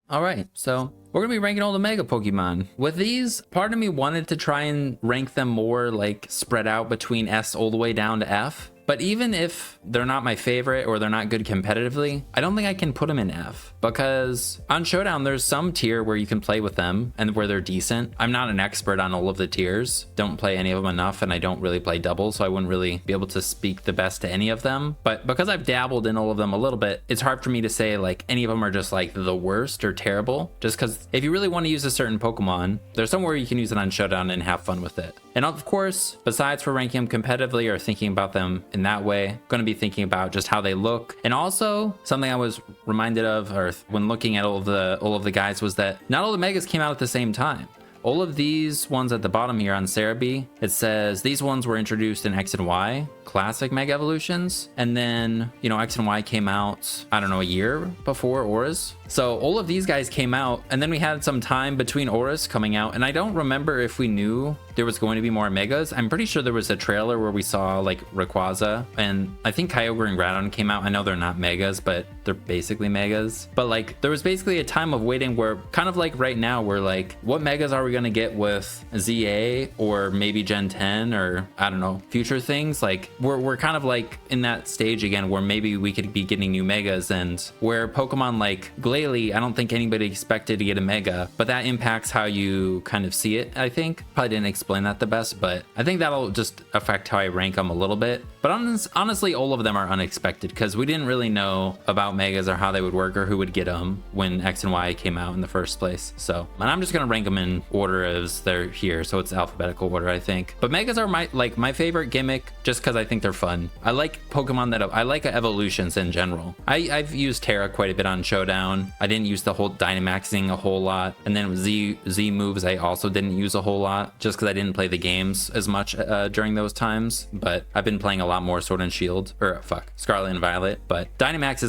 All right, so we're gonna be ranking all the Mega Pokemon. With these, part of me wanted to try and rank them more like spread out between S all the way down to F. But even if they're not my favorite or they're not good competitively, I don't think I can put them in F, because on Showdown, there's some tier where you can play with them and where they're decent. I'm not an expert on all of the tiers, don't play any of them enough, and I don't really play doubles, so I wouldn't really be able to speak the best to any of them. But because I've dabbled in all of them a little bit, it's hard for me to say like any of them are just like the worst or terrible, just because if you really want to use a certain Pokemon, there's somewhere you can use it on Showdown and have fun with it. And of course, besides for ranking them competitively or thinking about them in that way, going to be thinking about just how they look. And also something I was reminded of, or when looking at all of the guys, was that not all the Megas came out at the same time. All of these ones at the bottom here on Cerebi, it says these ones were introduced in X and Y, classic Mega Evolutions. And then, you know, X and Y came out, I don't know, a year before Auras. So all of these guys came out, and then we had some time between Auras coming out. And I don't remember if we knew there was going to be more Megas. I'm pretty sure there was a trailer where we saw like Rayquaza, and I think Kyogre and Groudon came out. I know they're not Megas, but they're basically Megas. But like there was basically a time of waiting where kind of like right now we're like, what Megas are we going to get with ZA or maybe Gen 10 or I don't know, future things? Like we're kind of like in that stage again where maybe we could be getting new Megas, and where Pokemon like Glalie, I don't think anybody expected to get a Mega, but that impacts how you kind of see it. I think probably didn't explain that the best, but I think that'll just affect how I rank them a little bit. But honestly, all of them are unexpected because we didn't really know about Megas or how they would work or who would get them when X and Y came out in the first place. So, and I'm just gonna rank them in order as they're here, so it's alphabetical order, I think. But Megas are my favorite gimmick just because I think they're fun. I like Pokemon that I like evolutions in general. I've used Terra quite a bit on Showdown. I didn't use the whole Dynamaxing a whole lot, and then with Z moves I also didn't use a whole lot just because I didn't play the games as much during those times. But I've been playing a lot more Sword and Shield, or Scarlet and Violet. But Dynamaxes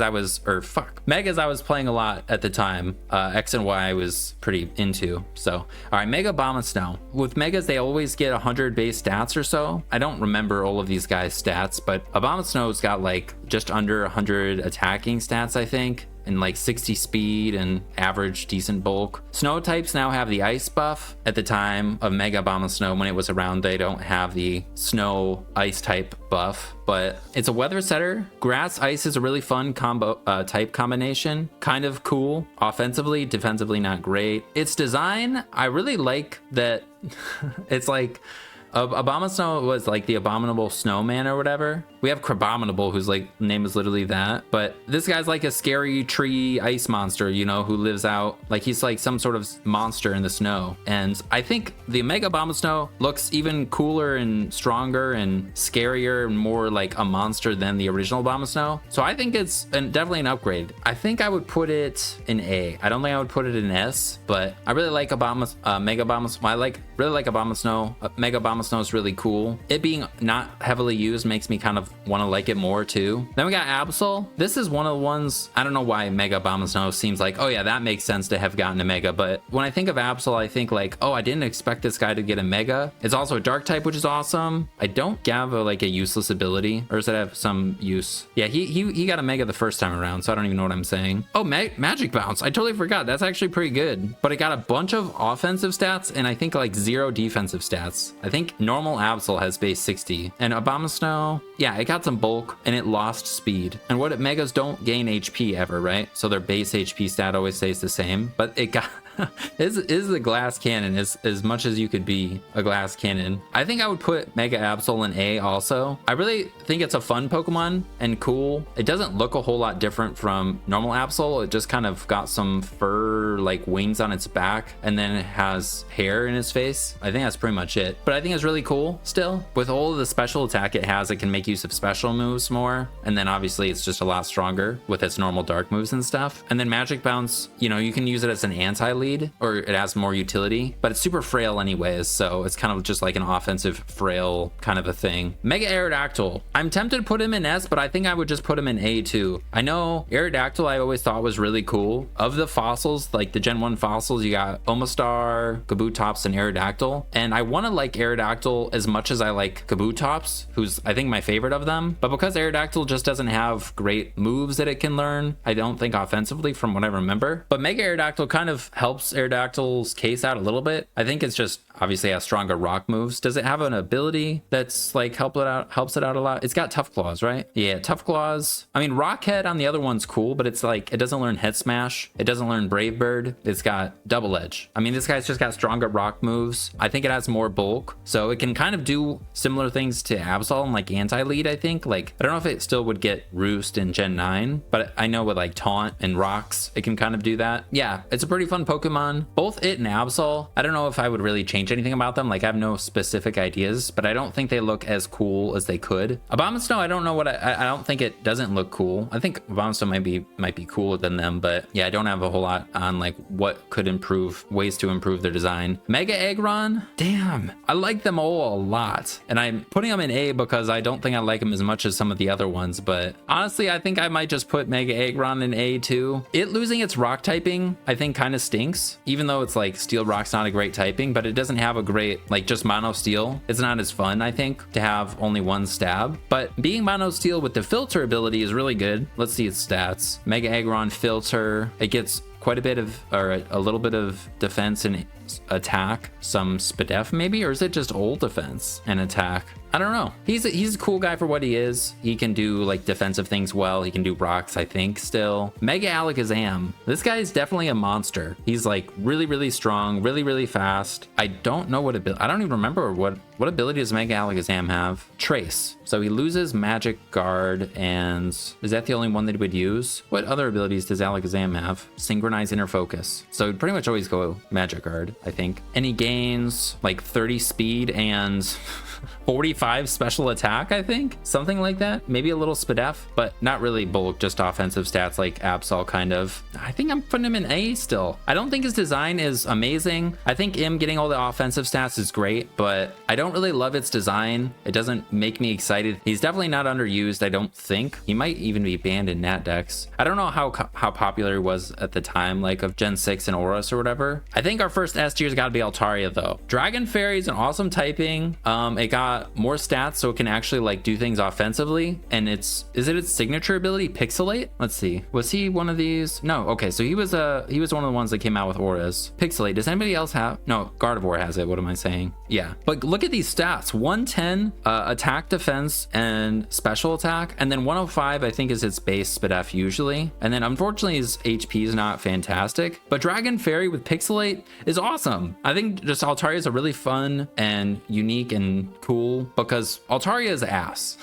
Megas I was playing a lot at the time. X and Y I was pretty into. So all right, Mega Abomasnow. With Megas they always get 100 base stats or so. I don't remember all of these guys' stats, but Abomasnow's got like just under 100 attacking stats, I think, and like 60 speed and average decent bulk. Snow types now have the ice buff. At the time of Mega Abomasnow, when it was around, they don't have the snow ice type buff, but it's a weather setter. Grass ice is a really fun type combination, kind of cool. Offensively, defensively not great. Its design, I really like that. It's like Abomasnow was like the abominable snowman or whatever. We have Crabominable, whose like name is literally that, but this guy's like a scary tree ice monster, you know, who lives out, like he's like some sort of monster in the snow. And I think the Mega Abomasnow looks even cooler and stronger and scarier and more like a monster than the original Abomasnow. So I think it's definitely an upgrade. I think I would put it in A. I don't think I would put it in S, but I really like Mega Abomasnow. I really like Abomasnow. Mega Abomasnow is really cool. It being not heavily used makes me kind of want to like it more too. Then we got Absol. This is one of the ones, I don't know why Mega Abomasnow seems like, oh yeah, that makes sense to have gotten a Mega, but when I think of Absol, I think like, oh, I didn't expect this guy to get a Mega. It's also a dark type, which is awesome. I don't have like a useless ability, or does it have some use? Yeah, he got a Mega the first time around, so I don't even know what I'm saying. Oh, Magic Bounce. I totally forgot. That's actually pretty good, but it got a bunch of offensive stats and I think like 0 defensive stats. I think normal Absol has base 60, and Abomasnow, yeah, it got some bulk and it lost speed. And what Megas don't gain HP ever, right? So their base HP stat always stays the same, but it got is the glass cannon as much as you could be a glass cannon. I think I would put Mega Absol in A also. I really think it's a fun Pokemon and cool. It doesn't look a whole lot different from normal Absol. It just kind of got some fur like wings on its back, and then it has hair in its face. I think that's pretty much it, but I think it's really cool still. With all of the special attack it has, it can make use of special moves more, and then obviously it's just a lot stronger with its normal dark moves and stuff. And then Magic Bounce, you know, you can use it as an anti-lead lead, or it has more utility, but it's super frail anyways, so it's kind of just like an offensive frail kind of a thing. Mega Aerodactyl. I'm tempted to put him in S, but I think I would just put him in A too. I know Aerodactyl I always thought was really cool. Of the fossils, like the Gen 1 fossils, you got Omastar, Kabutops, and Aerodactyl. And I want to like Aerodactyl as much as I like Kabutops, who's I think my favorite of them. But because Aerodactyl just doesn't have great moves that it can learn, I don't think offensively from what I remember. But Mega Aerodactyl kind of helps Aerodactyl's case out a little bit. I think it's just obviously has stronger rock moves. Does it have an ability that's like helps it out a lot? It's got Tough Claws, right? Yeah, Tough Claws. I mean, Rockhead on the other one's cool, but it's like it doesn't learn Head Smash. It doesn't learn Brave Bird. It's got Double Edge. I mean, this guy's just got stronger rock moves. I think it has more bulk, so it can kind of do similar things to Absol and like anti-lead. I think like I don't know if it still would get Roost in Gen 9, but I know with like Taunt and Rocks, it can kind of do that. Yeah, it's a pretty fun Pokemon. Both it and Absol. I don't know if I would really change anything about them. Like I have no specific ideas, but I don't think they look as cool as they could. Abomasnow, I don't know what I don't think it doesn't look cool. I think Abomasnow might be cooler than them, but yeah, I don't have a whole lot on like what could improve, ways to improve their design. Mega Aggron, damn, I like them all a lot, and I'm putting them in A because I don't think I like them as much as some of the other ones, but honestly I think I might just put Mega Aggron in A too. It losing its rock typing I think kind of stinks, even though it's like Steel Rock's not a great typing, but it doesn't have a great like just Mono Steel. It's not as fun I think to have only one stab, but being Mono Steel with the filter ability is really good. Let's see its stats. Mega Aggron filter, it gets quite a bit of, or a little bit of defense and attack, some SPDF maybe, or is it just old defense and attack? I don't know. He's a cool guy for what he is. He can do like defensive things well. He can do rocks, I think, still. Mega Alakazam. This guy is definitely a monster. He's like really strong, really fast. I don't know what ability, I don't even remember what ability does Mega Alakazam have? Trace. So he loses Magic Guard, and is that the only one that he would use? What other abilities does Alakazam have? Synchronize, Inner Focus. So he'd pretty much always go Magic Guard, I think. And he gains like 30 speed and 45 special attack, I think, something like that. Maybe a little SPDF, but not really bulk, just offensive stats like Absol kind of. I think I'm putting him in A still. I don't think his design is amazing. I think him getting all the offensive stats is great, but I don't really love its design. It doesn't make me excited. He's definitely not underused, I don't think. He might even be banned in Nat decks. I don't know how popular he was at the time, like of Gen 6 and Aurus or whatever. I think our first S tier's gotta be Altaria though. Dragon Fairy is an awesome typing. It got more stats so it can actually like do things offensively, and is it its signature ability, Pixelate? Let's see, was he one of these? No. Okay, so he was one of the ones that came out with Auras. Pixelate, does anybody else have? No, Gardevoir has it. What am I saying? Yeah, but look at these stats. 110 attack, defense, and special attack, and then 105 I think is its base SPDF usually, and then unfortunately his HP is not fantastic, but Dragon Fairy with Pixelate is awesome. I think just Altaria is a really fun and unique and cool, because Altaria is ass.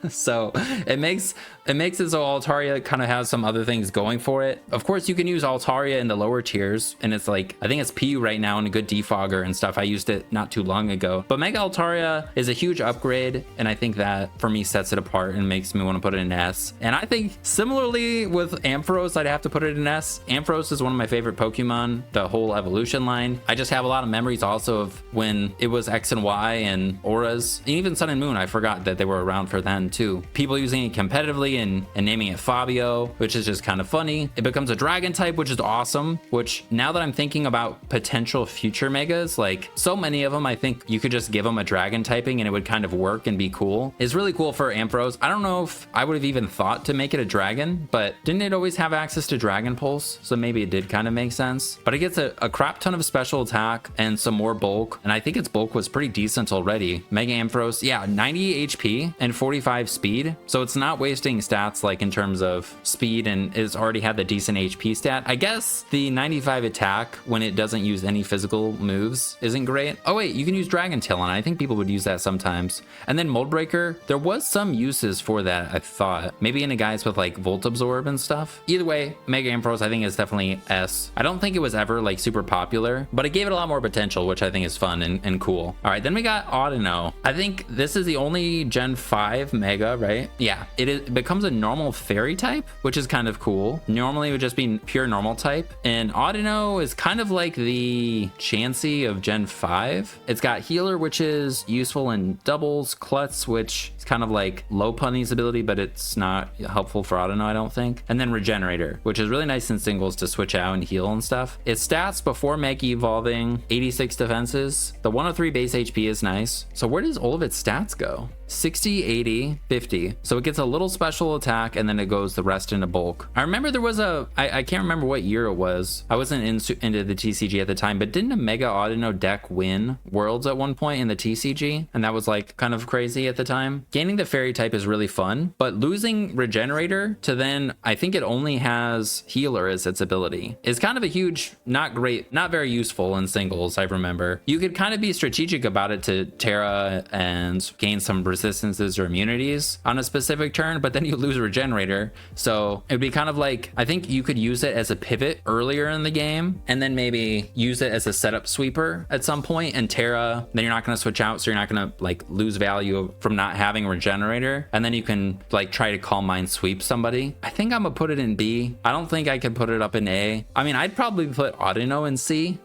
So it makes it so Altaria kind of has some other things going for it. Of course you can use Altaria in the lower tiers, and it's like, I think it's PU right now and a good defogger and stuff. I used it not too long ago, but Mega Altaria is a huge upgrade, and I think that for me sets it apart and makes me want to put it in S. And I think similarly with Ampharos, I'd have to put it in S. Ampharos is one of my favorite Pokemon, the whole evolution line. I just have a lot of memories also of when it was X and Y and Auras, and even Sun and Moon. I forgot that they were around for then too. People using it competitively and naming it Fabio, which is just kind of funny. It becomes a dragon type, which is awesome, which now that I'm thinking about potential future megas, like so many of them, I think you could just give them a dragon typing and it would kind of work and be cool. It's really cool for Ampharos. I don't know if I would have even thought to make it a dragon, but didn't it always have access to Dragon Pulse? So maybe it did kind of make sense. But it gets a crap ton of special attack and some more bulk, and I think its bulk was pretty decent already. Mega Ampharos, yeah, 90 HP and 45 speed, so it's not wasting stats like in terms of speed, and it's already had the decent HP stat. I guess the 95 attack when it doesn't use any physical moves isn't great. Oh wait, you can use Dragon Tail on it. I think people would use that sometimes. And then Mold Breaker, there was some uses for that, I thought. Maybe in a guys with like Volt Absorb and stuff. Either way, Mega Ampharos I think is definitely S. I don't think it was ever like super popular, but it gave it a lot more potential, which I think is fun and cool. All right, then we got Audino. I think this is the only Gen 5 Mega, right? Yeah, it becomes a normal fairy type, which is kind of cool. Normally it would just be pure normal type. And Audino is kind of like the Chansey of Gen 5. It's got Healer, which is useful in doubles, Klutz, which is kind of like Lopunny's ability, but it's not helpful for Audino, I don't think. And then Regenerator, which is really nice in singles to switch out and heal and stuff. Its stats before Mega evolving, 86 defenses. The 103 base HP is nice. So where does all of its stats go? 60, 80, 50. So it gets a little special attack and then it goes the rest into bulk. I remember there was I can't remember what year it was. I wasn't into the TCG at the time, but didn't a Mega Audino deck win Worlds at one point in the TCG? And that was like kind of crazy at the time. Gaining the fairy type is really fun, but losing Regenerator to then, I think it only has Healer as its ability, is kind of a huge, not great, not very useful in singles, I remember. You could kind of be strategic about it to Terra and gain some resistances or immunities on a specific turn, but then you lose Regenerator. So it would be kind of like, I think you could use it as a pivot earlier in the game and then maybe use it as a setup sweeper at some point, and Terra, then you're not going to switch out, so you're not going to like lose value from not having Regenerator, and then you can like try to Calm Mind sweep somebody. I think I'm gonna put it in B. I don't think I could put it up in A. I mean, I'd probably put Audino in C.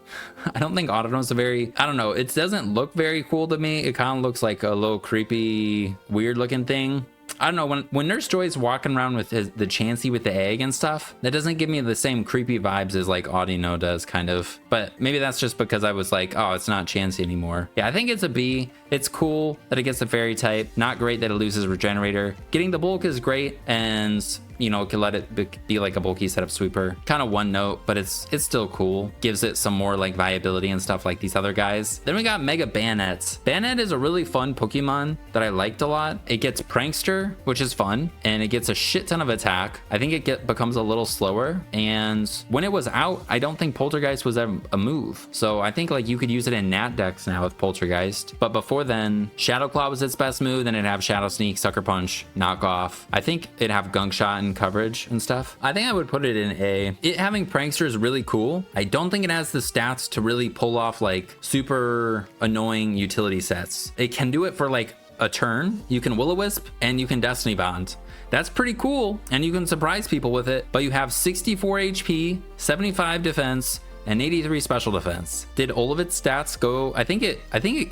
I don't think Audino's I don't know, it doesn't look very cool to me. It kind of looks like a little creepy, weird looking thing. I don't know, when Nurse Joy's walking around with the Chansey with the egg and stuff, that doesn't give me the same creepy vibes as like Audino does, kind of. But maybe that's just because I was like, oh, it's not Chansey anymore. Yeah, I think it's a B. It's cool that it gets a fairy type. Not great that it loses Regenerator. Getting the bulk is great, and you know, can let it be like a bulky setup sweeper. Kind of one note, but it's still cool. Gives it some more like viability and stuff like these other guys. Then we got Mega Banette. Banette is a really fun Pokemon that I liked a lot. It gets Prankster, which is fun, and it gets a shit ton of attack. I think it becomes a little slower, and when it was out, I don't think Poltergeist was a move. So I think like you could use it in Nat decks now with Poltergeist, but before then, Shadow Claw was its best move, then it'd have Shadow Sneak, Sucker Punch, Knock Off. I think it'd have Gunk Shot and coverage and stuff. I think I would put it in A. It having Prankster is really cool. I don't think it has the stats to really pull off like super annoying utility sets. It can do it for like a turn. You can Will-O-Wisp and you can Destiny Bond. That's pretty cool, and you can surprise people with it, but you have 64 HP, 75 defense, and 83 special defense. Did all of its stats go? I think it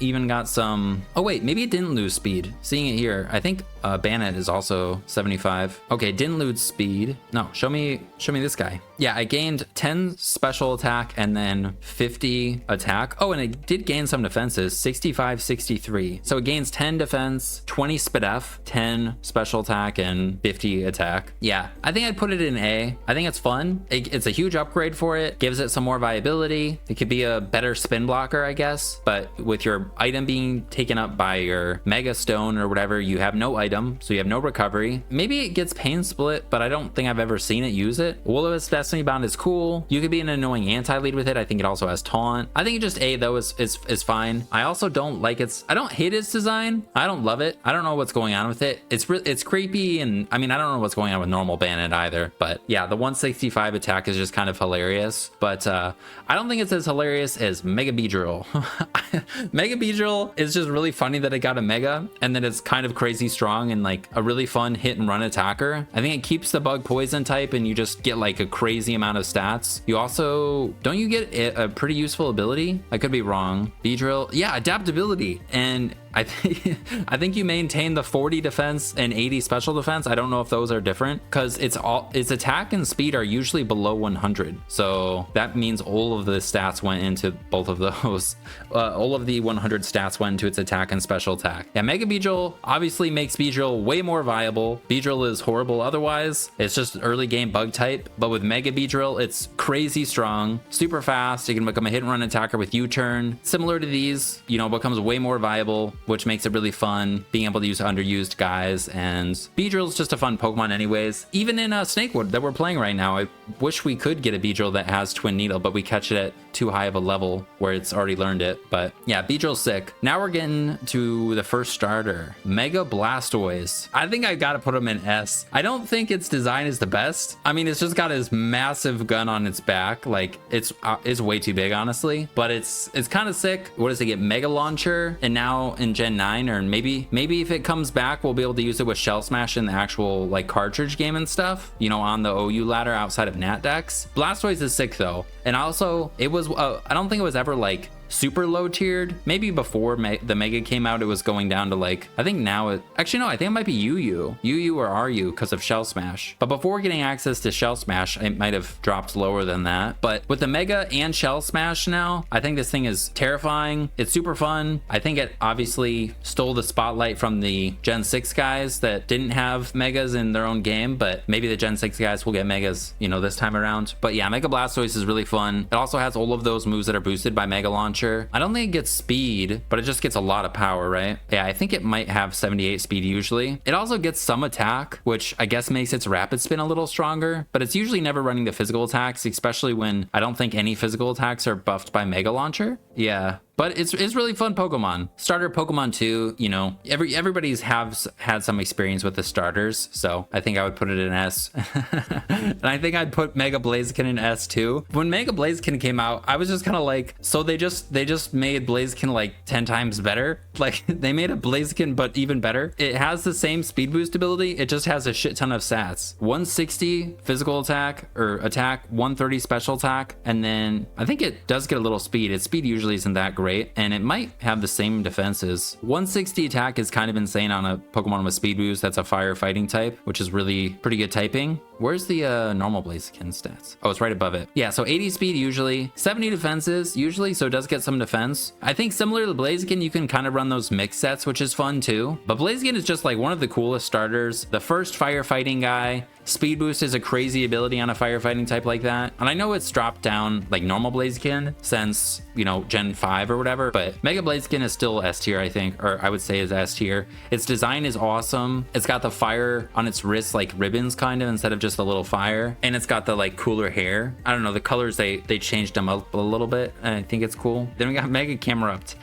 even got some. Oh wait, maybe it didn't lose speed. Seeing it here, I think Banette is also 75. Okay, didn't lose speed. No, show me this guy. Yeah, I gained 10 special attack and then 50 attack. Oh, and it did gain some defenses, 65, 63. So it gains 10 defense, 20 SPDF, 10 special attack, and 50 attack. Yeah, I think I'd put it in A. I think it's fun. It's a huge upgrade for it. Gives it some more viability. It could be a better spin blocker, I guess. But with your item being taken up by your Mega Stone or whatever, you have no item, so you have no recovery. Maybe it gets Pain Split, but I don't think I've ever seen it use it. Will-O-Wisp Destiny Bond is cool. You could be an annoying anti-lead with it. I think it also has Taunt. I think just A though is fine. I also don't like I don't hate its design. I don't love it. I don't know what's going on with it. It's creepy, and I mean, I don't know what's going on with normal Banette either. But yeah, the 165 attack is just kind of hilarious. But I don't think it's as hilarious as Mega Beedrill. Mega Beedrill is just really funny that it got a Mega, and then it's kind of crazy strong and like a really fun hit and run attacker. I think it keeps the bug poison type, and you just get like a crazy amount of stats. You also, don't you get a pretty useful ability? I could be wrong. Beedrill, yeah, adaptability. And I think you maintain the 40 defense and 80 special defense. I don't know if those are different, because its attack and speed are usually below 100. So that means all of the stats went into both of those. All of the 100 stats went into its attack and special attack. Yeah, Mega Beedrill obviously makes Beedrill way more viable. Beedrill is horrible otherwise. It's just early game bug type. But with Mega Beedrill, it's crazy strong, super fast. You can become a hit and run attacker with U-turn. Similar to these, you know, becomes way more viable, which makes it really fun being able to use underused guys. And Beedrill's just a fun Pokemon anyways. Even in Snakewood that we're playing right now, I wish we could get a Beedrill that has Twin Needle, but we catch it at too high of a level where it's already learned it. But yeah, Beedrill's sick. Now we're getting to the first starter, Mega Blastoise. I think I gotta put him in S. I don't think its design is the best. I mean, it's just got his massive gun on its back. Like it's way too big, honestly, but it's kind of sick. What does it get? Mega Launcher, and now in Gen 9, or maybe if it comes back, we'll be able to use it with Shell Smash in the actual like cartridge game and stuff, you know, on the OU ladder outside of Nat Dex. Blastoise is sick though. And also it was, I don't think it was ever like super low tiered. Maybe before the Mega came out, it was going down to like, I think now it, actually no, I think it might be UU or RU because of Shell Smash. But before getting access to Shell Smash, it might have dropped lower than that. But with the Mega and Shell Smash now, I think this thing is terrifying. It's super fun. I think it obviously stole the spotlight from the Gen 6 guys that didn't have Megas in their own game, but maybe the Gen 6 guys will get Megas, you know, this time around. But yeah, Mega Blastoise is really fun. It also has all of those moves that are boosted by Mega Launch. I don't think it gets speed, but it just gets a lot of power, right? Yeah, I think it might have 78 speed usually. It also gets some attack, which I guess makes its rapid spin a little stronger, but it's usually never running the physical attacks, especially when I don't think any physical attacks are buffed by Mega Launcher. Yeah. But it's really fun Pokemon. Starter Pokemon 2, you know, everybody's had some experience with the starters, so I think I would put it in S. And I think I'd put Mega Blaziken in S too. When Mega Blaziken came out, I was just kind of like, so they just made Blaziken like 10 times better. Like they made a Blaziken but even better. It has the same speed boost ability, it just has a shit ton of stats. 160 physical attack or attack, 130 special attack, and then I think it does get a little speed. Its speed usually isn't that great, and it might have the same defenses. 160 attack is kind of insane on a Pokemon with speed boost that's a fire fighting type, which is really pretty good typing. Where's the normal Blaziken stats? Oh, it's right above it. Yeah, so 80 speed usually, 70 defenses usually, so it does get some defense. I think similar to Blaziken, you can kind of run those mix sets, which is fun too. But Blaziken is just like one of the coolest starters. The first firefighting guy. Speed boost is a crazy ability on a firefighting type like that. And I know it's dropped down like normal Blaziken since, you know, Gen 5 or whatever, but Mega Blaziken is still S tier, I think, or I would say is S tier. Its design is awesome. It's got the fire on its wrists like ribbons kind of instead of just a little fire. And it's got the like cooler hair. I don't know, the colors, they changed them up a little bit, and I think it's cool. Then we got Mega Camerupt.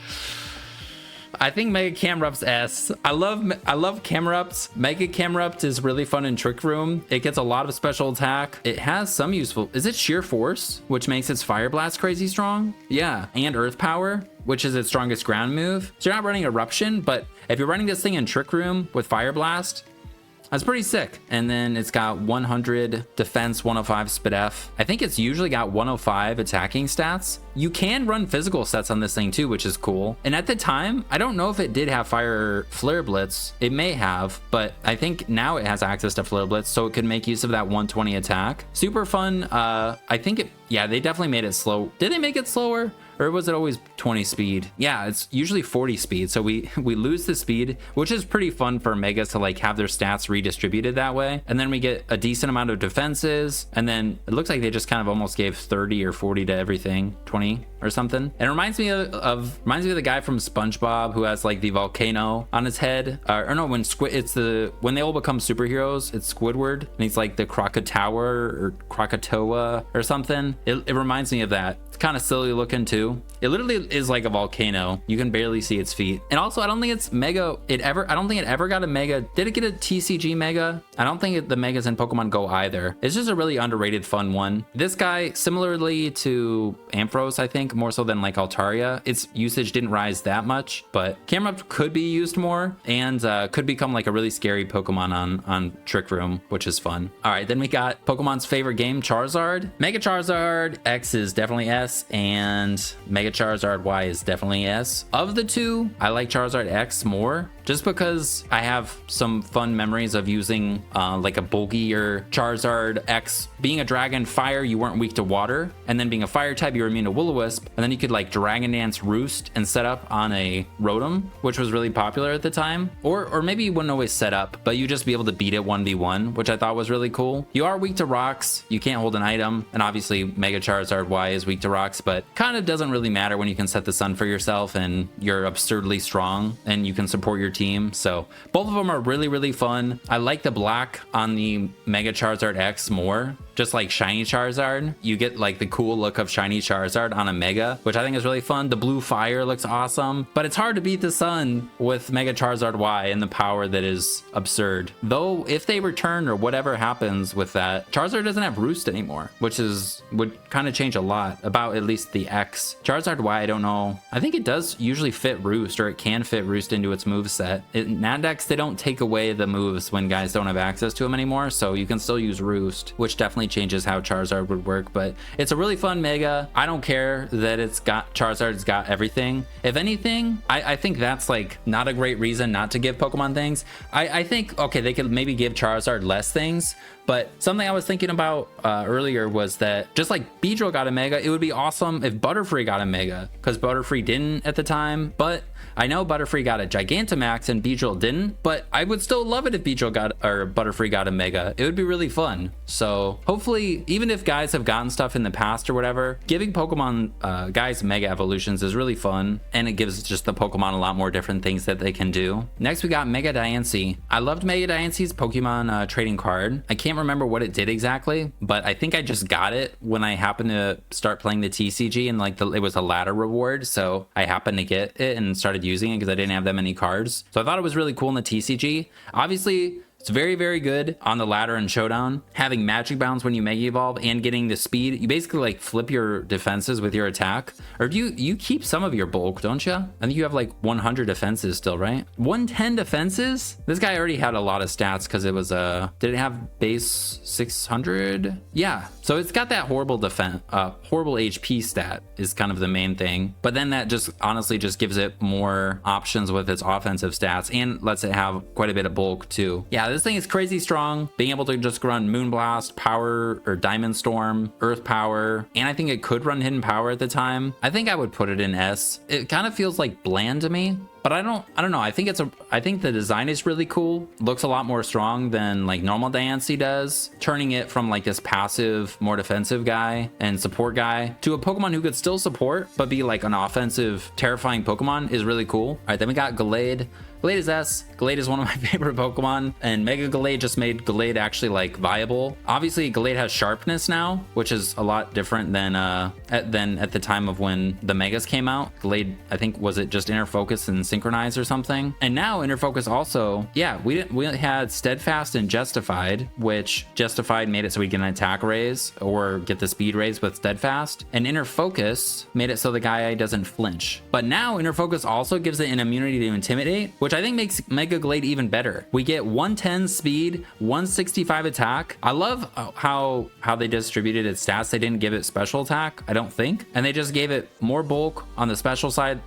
I think Mega Camerupt's S. I love Camerupts. Mega Camerupt is really fun in Trick Room. It gets a lot of special attack. It has some useful, is it Sheer Force, which makes its Fire Blast crazy strong? Yeah, and Earth Power, which is its strongest ground move. So you're not running Eruption, but if you're running this thing in Trick Room with Fire Blast, that's pretty sick. And then it's got 100 defense, 105 speed F. I think it's usually got 105 attacking stats. You can run physical sets on this thing too, which is cool. And at the time, I don't know if it did have Fire Flare Blitz. It may have, but I think now it has access to Flare Blitz, so it could make use of that 120 attack. Super fun. I think it, yeah, they definitely made it slow. Did they make it slower? Or was it always 20 speed? Yeah, it's usually 40 speed. So we lose the speed, which is pretty fun for Megas to like have their stats redistributed that way. And then we get a decent amount of defenses. And then it looks like they just kind of almost gave 30 or 40 to everything, 20 or something. And it reminds me of the guy from SpongeBob who has like the volcano on his head. Or no, when they all become superheroes, it's Squidward, and he's like the Krakatoa or something. It reminds me of that. It's kind of silly looking too. It literally is like a volcano. You can barely see its feet. And also, I don't think it's Mega. I don't think it ever got a Mega. Did it get a TCG Mega? I don't think the Megas in Pokemon Go either. It's just a really underrated fun one. This guy, similarly to Ampharos, I think, more so than like Altaria, its usage didn't rise that much, but Camerupt could be used more and could become like a really scary Pokemon on Trick Room, which is fun. All right, then we got Pokemon's favorite game, Charizard. Mega Charizard X is definitely S, and Mega Charizard Y is definitely S. Of the two, I like Charizard X more, just because I have some fun memories of using like a bulkier Charizard X. Being a Dragon Fire, you weren't weak to water, and then being a Fire type, you were immune to Will-O-Wisp, and then you could like Dragon Dance Roost and set up on a Rotom, which was really popular at the time. Or maybe you wouldn't always set up, but you just be able to beat it 1v1, which I thought was really cool. You are weak to rocks, you can't hold an item, and obviously Mega Charizard Y is weak to rocks, but kind of doesn't really matter when you can set the sun for yourself and you're absurdly strong and you can support your team. So both of them are really, really fun. I like the black on the Mega Charizard X more. Just like shiny Charizard, you get like the cool look of shiny Charizard on a Mega, which I think is really fun. The blue fire looks awesome, but it's hard to beat the sun with Mega Charizard Y and the power that is absurd. Though if they return or whatever happens with that, Charizard doesn't have Roost anymore, which would kind of change a lot about at least the X. Charizard Y, I don't know. I think it does usually fit Roost, or it can fit Roost into its moveset. In Nandex, they don't take away the moves when guys don't have access to them anymore, so you can still use Roost, which definitely changes how Charizard would work. But it's a really fun Mega. I don't care that Charizard's got everything. If anything, I think that's like not a great reason not to give Pokemon things. I think, okay, they could maybe give Charizard less things, but something I was thinking about earlier was that just like Beedrill got a Mega, it would be awesome if Butterfree got a Mega, because Butterfree didn't at the time. But I know Butterfree got a Gigantamax and Beedrill didn't, but I would still love it if Butterfree got a Mega. It would be really fun. So hopefully, even if guys have gotten stuff in the past or whatever, giving Pokemon guys Mega evolutions is really fun, and it gives just the Pokemon a lot more different things that they can do. Next, we got Mega Diancie. I loved Mega Diancie's Pokemon trading card. I can't remember what it did exactly, but I think I just got it when I happened to start playing the TCG, and like it was a ladder reward, so I happened to get it and started using it because I didn't have that many cards. So I thought it was really cool in the TCG. Obviously, it's very, very good on the ladder and showdown. Having magic bounce when you Mega Evolve and getting the speed, you basically like flip your defenses with your attack. Or do you keep some of your bulk, don't you? I think you have like 100 defenses still, right? 110 defenses? This guy already had a lot of stats because it was did it have base 600? Yeah, so it's got that horrible defense, horrible HP stat is kind of the main thing. But then that just honestly just gives it more options with its offensive stats and lets it have quite a bit of bulk too. Yeah, this thing is crazy strong, being able to just run Moonblast, Power, or Diamond Storm, Earth Power, and I think it could run Hidden Power at the time. I think I would put it in S. It kind of feels like bland to me, but I don't know. I think the design is really cool. Looks a lot more strong than like normal Diancie does. Turning it from like this passive, more defensive guy and support guy to a Pokemon who could still support, but be like an offensive, terrifying Pokemon is really cool. All right, then we got Gallade. Gallade is S. Gallade is one of my favorite Pokemon, and Mega Gallade just made Gallade actually like viable. Obviously, Gallade has sharpness now, which is a lot different than at the time of when the Megas came out. Gallade, I think, was it just Inner Focus and Synchronize or something? And now Inner Focus also, yeah, we had Steadfast and Justified, which Justified made it so we can attack raise or get the speed raise with Steadfast, and Inner Focus made it so the guy doesn't flinch. But now Inner Focus also gives it an immunity to Intimidate, which I think makes Mega Gallade even better. We get 110 speed, 165 attack. I love how they distributed its stats. They didn't give it special attack, I don't think, and they just gave it more bulk on the special side.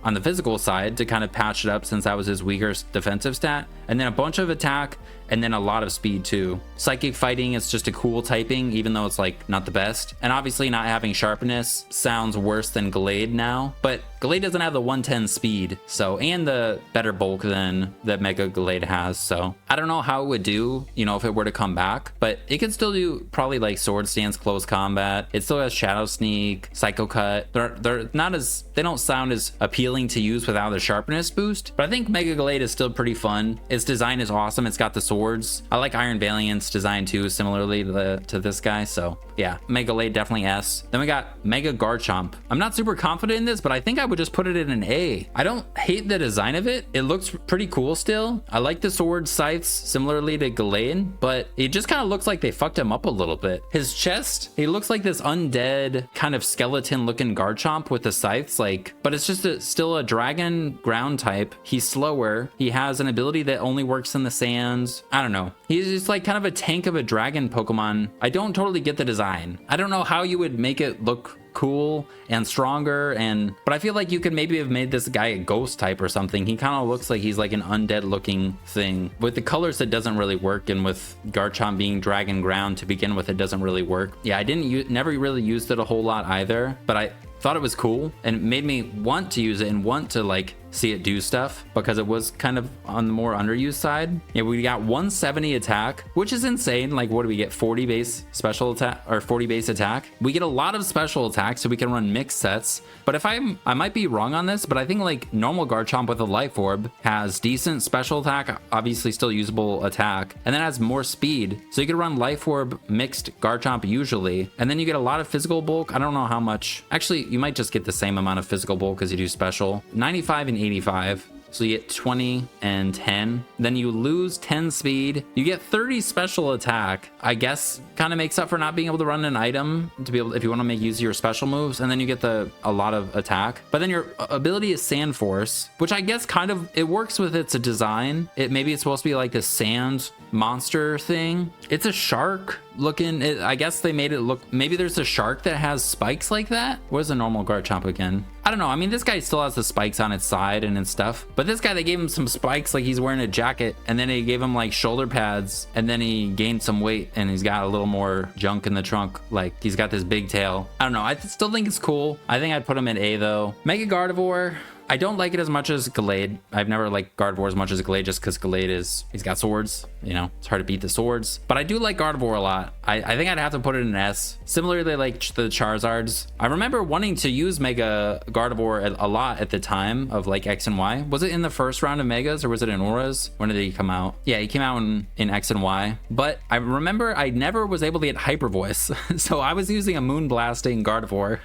On the physical side to kind of patch it up, since that was his weaker defensive stat, and then a bunch of attack and then a lot of speed too. Psychic Fighting is just a cool typing, even though it's like not the best. And obviously not having sharpness sounds worse than Gallade now, but Gallade doesn't have the 110 speed, so, and the better bulk than that Mega Gallade has. So I don't know how it would do, if it were to come back, but it could still do probably like Sword Stance, Close Combat. It still has Shadow Sneak, Psycho Cut. They don't sound as appealing to use without the sharpness boost, but I think Mega Gallade is still pretty fun. Its design is awesome. It's got the swords. I like Iron Valiant's design too, similarly to this guy. So yeah, Mega Gallade definitely S. Then we got Mega Garchomp. I'm not super confident in this, but I think I would just put it in an A. I don't hate the design of it. It looks pretty cool still. I like the sword scythes similarly to Gallade, but it just kind of looks like they fucked him up a little bit. His chest, he looks like this undead kind of skeleton looking Garchomp with the scythes, but it's just still a dragon ground type. He's slower. He has an ability that only works in the sands. I don't know. He's just like kind of a tank of a dragon Pokemon. I don't totally get the design. I don't know how you would make it look cool and stronger, but I feel like you could maybe have made this guy a ghost type or something. He kind of looks like he's like an undead looking thing. With the colors, it doesn't really work, and with Garchomp being dragon ground to begin with, it doesn't really work. Yeah, I never really used it a whole lot either, but I thought it was cool and it made me want to use it and want to like see it do stuff because it was kind of on the more underused side. Yeah, we got 170 attack, which is insane. Like, what do we get? 40 base special attack or 40 base attack. We get a lot of special attack, so we can run mixed sets. But if I might be wrong on this, but I think like normal Garchomp with a life orb has decent special attack, obviously still usable attack, and then has more speed. So you could run life orb mixed Garchomp usually, and then you get a lot of physical bulk. I don't know how much. Actually, you might just get the same amount of physical bulk as you do special. 95 and 85. So you get 20 and 10. Then you lose 10 speed. You get 30 special attack. I guess kind of makes up for not being able to run an item to be able, if you want to make use of your special moves. And then you get a lot of attack. But then your ability is Sand Force, which I guess kind of, it works with its design. Maybe it's supposed to be like this sand monster thing. It's a shark looking. I guess they made it look, maybe there's a shark that has spikes like that. Where's a normal Garchomp again? I don't know. I mean, this guy still has the spikes on its side and stuff, but this guy, they gave him some spikes like he's wearing a jacket, and then they gave him like shoulder pads, and then he gained some weight and he's got a little more junk in the trunk. Like, he's got this big tail. I don't know. I still think it's cool. I think I'd put him at A though. Mega Gardevoir, I don't like it as much as Gallade. I've never liked Gardevoir as much as Gallade just because Gallade he's got swords. You know, it's hard to beat the swords. But I do like Gardevoir a lot. I think I'd have to put it in S. Similarly, like the Charizards. I remember wanting to use Mega Gardevoir a lot at the time of like X and Y. Was it in the first round of Megas or was it in Auras? When did he come out? Yeah, he came out in X and Y. But I remember I never was able to get Hyper Voice. So I was using a Moon Blasting Gardevoir,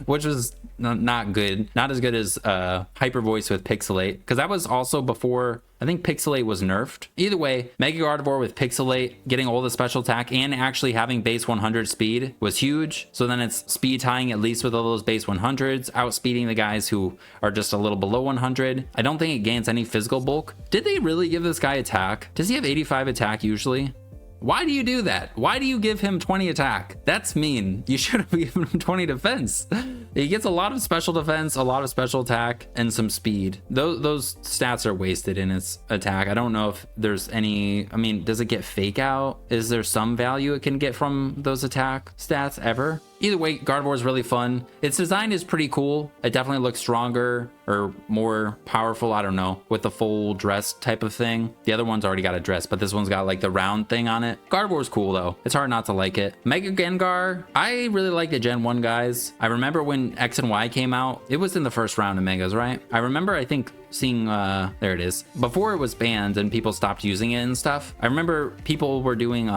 which was not good. Not as good as Hyper Voice with Pixelate, because that was also before, I think Pixelate was nerfed. Either way, Mega Gardevoir with Pixelate, getting all the special attack and actually having base 100 speed was huge. So then it's speed tying at least with all those base 100s, outspeeding the guys who are just a little below 100. I don't think it gains any physical bulk. Did they really give this guy attack? Does he have 85 attack usually? Why do you do that? Why do you give him 20 attack? That's mean. You should have given him 20 defense. He gets a lot of special defense, a lot of special attack, and some speed. Those stats are wasted in its attack. I don't know if there's any, I mean, does it get fake out? Is there some value it can get from those attack stats ever? Either way, Gardevoir is really fun. Its design is pretty cool. It definitely looks stronger or more powerful, I don't know, with the full dress type of thing. The other one's already got a dress, but this one's got like the round thing on it. Gardevoir is cool though. It's hard not to like it. Mega Gengar, I really like the Gen 1 guys. I remember when X and Y came out, it was in the first round of Megas, right? I remember, I think, seeing there it is, before it was banned and people stopped using it and stuff. I remember people were doing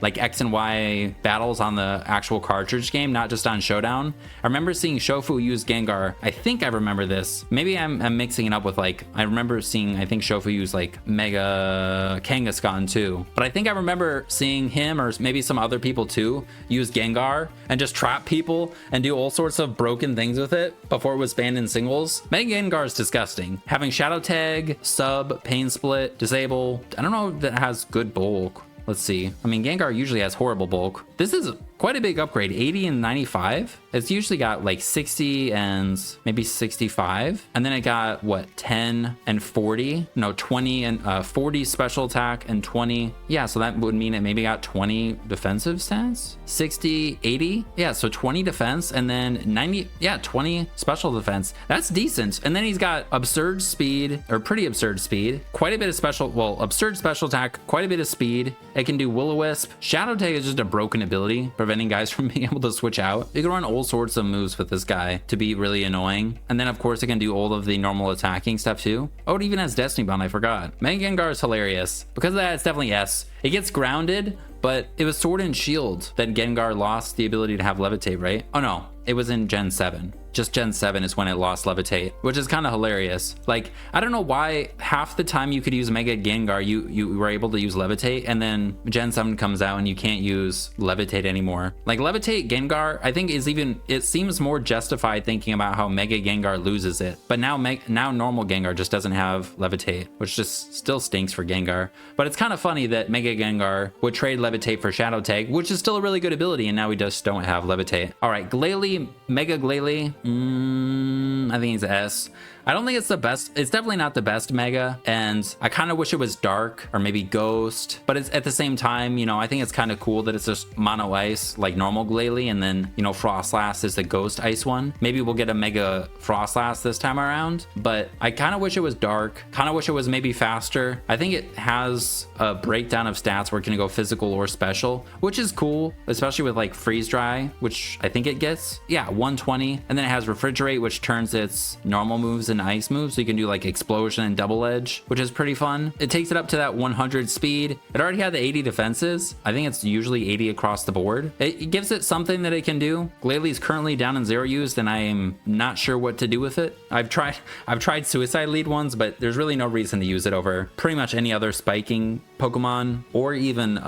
like X and Y battles on the actual cartridge game, not just on Showdown. I remember seeing Shofu use Gengar. I think I remember this. Maybe I'm mixing it up with like, I remember seeing, I think Shofu use like Mega Kangaskhan too, but I think I remember seeing him or maybe some other people too use Gengar and just trap people and do all sorts of broken things with it before it was banned in singles. Mega Gengar is disgusting. Having Shadow Tag, Sub, Pain Split, Disable. I don't know if that has good bulk. Let's see. I mean, Gengar usually has horrible bulk. This is quite a big upgrade. 80 and 95. It's usually got like 60 and maybe 65. And then it got what, 10 and 40? No, 20 and 40 special attack and 20. Yeah, so that would mean it maybe got 20 defensive stats. 60, 80. Yeah, so 20 defense and then 90. Yeah, 20 special defense. That's decent. And then he's got absurd speed, or pretty absurd speed. Quite a bit of special, well, absurd special attack, quite a bit of speed. It can do Will-O-Wisp. Shadow Tag is just a broken ability, preventing guys from being able to switch out. You can run all sorts of moves with this guy to be really annoying. And then of course it can do all of the normal attacking stuff too. Oh, it even has Destiny Bond, I forgot. Mega Gengar is hilarious. Because of that, it's definitely S. It gets grounded, but it was Sword and Shield that Gengar lost the ability to have Levitate, right? Oh no, it was in Gen 7. Just Gen 7 is when it lost Levitate, which is kind of hilarious. Like, I don't know why half the time you could use Mega Gengar, you were able to use Levitate, and then Gen 7 comes out and you can't use Levitate anymore. Like, Levitate Gengar, I think is even, it seems more justified thinking about how Mega Gengar loses it. But now normal Gengar just doesn't have Levitate, which just still stinks for Gengar. But it's kind of funny that Mega Gengar would trade Levitate for Shadow Tag, which is still a really good ability, and now we just don't have Levitate. All right, Glalie, Mega Glalie. I think he's S. I don't think it's the best. It's definitely not the best Mega, and I kind of wish it was Dark or maybe Ghost, but it's at the same time, you know, I think it's kind of cool that it's just Mono Ice like normal Glalie, and then, you know, Frostlass is the Ghost Ice one. Maybe we'll get a Mega Frostlass this time around, but I kind of wish it was Dark. Kind of wish it was maybe faster. I think it has a breakdown of stats where it can go physical or special, which is cool, especially with like Freeze Dry, which I think it gets. Yeah, 120. And then it has Refrigerate, which turns its normal moves into ice moves. So you can do like Explosion and Double Edge, which is pretty fun. It takes it up to that 100 speed. It already had the 80 defenses. I think it's usually 80 across the board. It gives it something that it can do. Glalie is currently down in 0 used, and I am not sure what to do with it. I've tried Suicide Lead ones, but there's really no reason to use it over pretty much any other spiking Pokemon, or even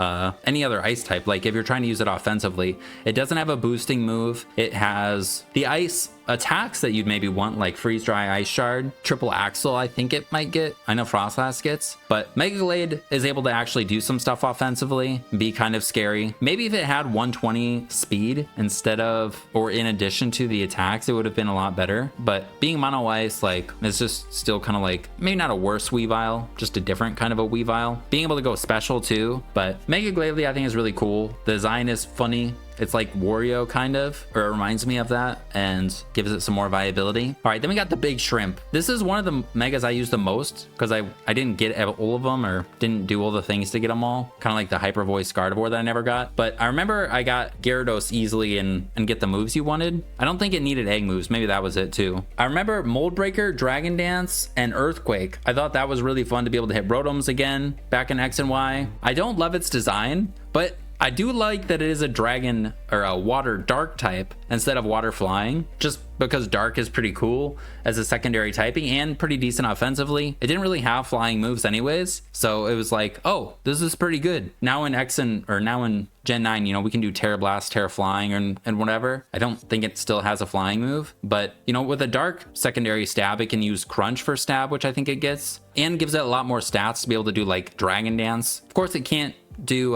any other ice type. Like if you're trying to use it offensively, it doesn't have a boosting move. It has the ice attacks that you'd maybe want, like Freeze Dry, Ice Shard, Triple Axle. I think it might get. I know Frostlass gets, but Mega Glade is able to actually do some stuff offensively, be kind of scary. Maybe if it had 120 speed instead of, or in addition to the attacks, it would have been a lot better. But being Mono Ice, like, it's just still kind of like, maybe not a worse Weavile, just a different kind of a Weavile. Being able to go special too, but Mega Glalie I think is really cool. The design is funny. It's like Wario kind of, or it reminds me of that, and gives it some more viability. All right, then we got the Big Shrimp. This is one of the Megas I use the most because I didn't get all of them, or didn't do all the things to get them all. Kind of like the Hyper Voice Gardevoir that I never got. But I remember I got Gyarados easily and get the moves you wanted. I don't think it needed egg moves. Maybe that was it too. I remember Mold Breaker, Dragon Dance, and Earthquake. I thought that was really fun to be able to hit Rotoms again back in X and Y. I don't love its design, but I do like that it is a dragon or a water dark type instead of water flying, just because dark is pretty cool as a secondary typing and pretty decent offensively. It didn't really have flying moves anyways, so it was like, oh, this is pretty good. Now in now in Gen 9, you know, we can do Terra Blast, Terra Flying, and whatever. I don't think it still has a flying move, but you know, with a dark secondary stab, it can use Crunch for stab, which I think it gets, and gives it a lot more stats to be able to do like Dragon Dance. Of course, it can't do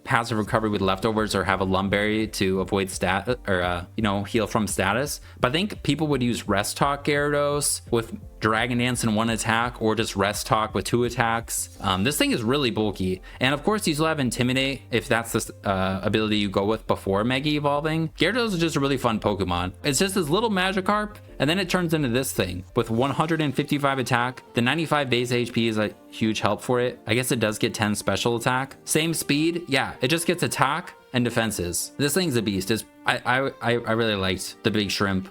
passive recovery with leftovers or have a Lumberry to avoid stat or you know, heal from status, but I think people would use Rest Talk Gyarados with Dragon Dance in 1 attack, or just Rest Talk with 2 attacks. This thing is really bulky, and of course you still have Intimidate if that's the ability you go with before Mega Evolving. Gyarados is just a really fun Pokemon. It's just this little Magikarp, and then it turns into this thing with 155 attack. The 95 base HP is a huge help for it. I guess it does get 10 special attack. Same speed, yeah, it just gets attack and defenses. This thing's a beast. I really liked the Big Shrimp.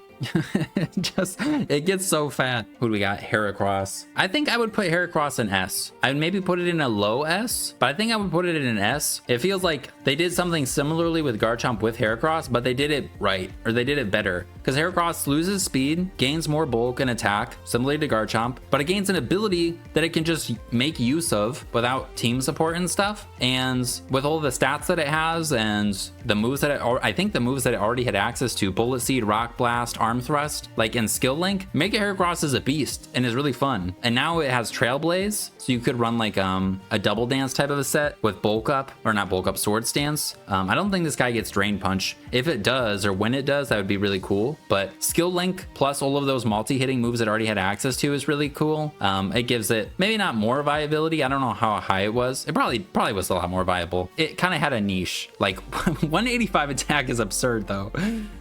It gets so fat. Who do we got? Heracross. I think I would put Heracross in S. I would maybe put it in a low S, but I think I would put it in an S. It feels like they did something similarly with Garchomp with Heracross, but they did it right, or they did it better. Because Heracross loses speed, gains more bulk and attack, similarly to Garchomp, but it gains an ability that it can just make use of without team support and stuff. And with all the stats that it has and the moves that I think the moves that it already had access to, Bullet Seed, Rock Blast, Arm Thrust, like in Skill Link, Mega Heracross is a beast and is really fun. And now it has Trailblaze, so you could run like a Double Dance type of a set with Bulk Up, or not Bulk Up, Sword Stance. I don't think this guy gets Drain Punch. If it does, or when it does, that would be really cool. But Skill Link plus all of those multi-hitting moves it already had access to is really cool. It gives it maybe not more viability. I don't know how high it was. It probably was a lot more viable. It kind of had a niche. Like 185 attack is absurd though.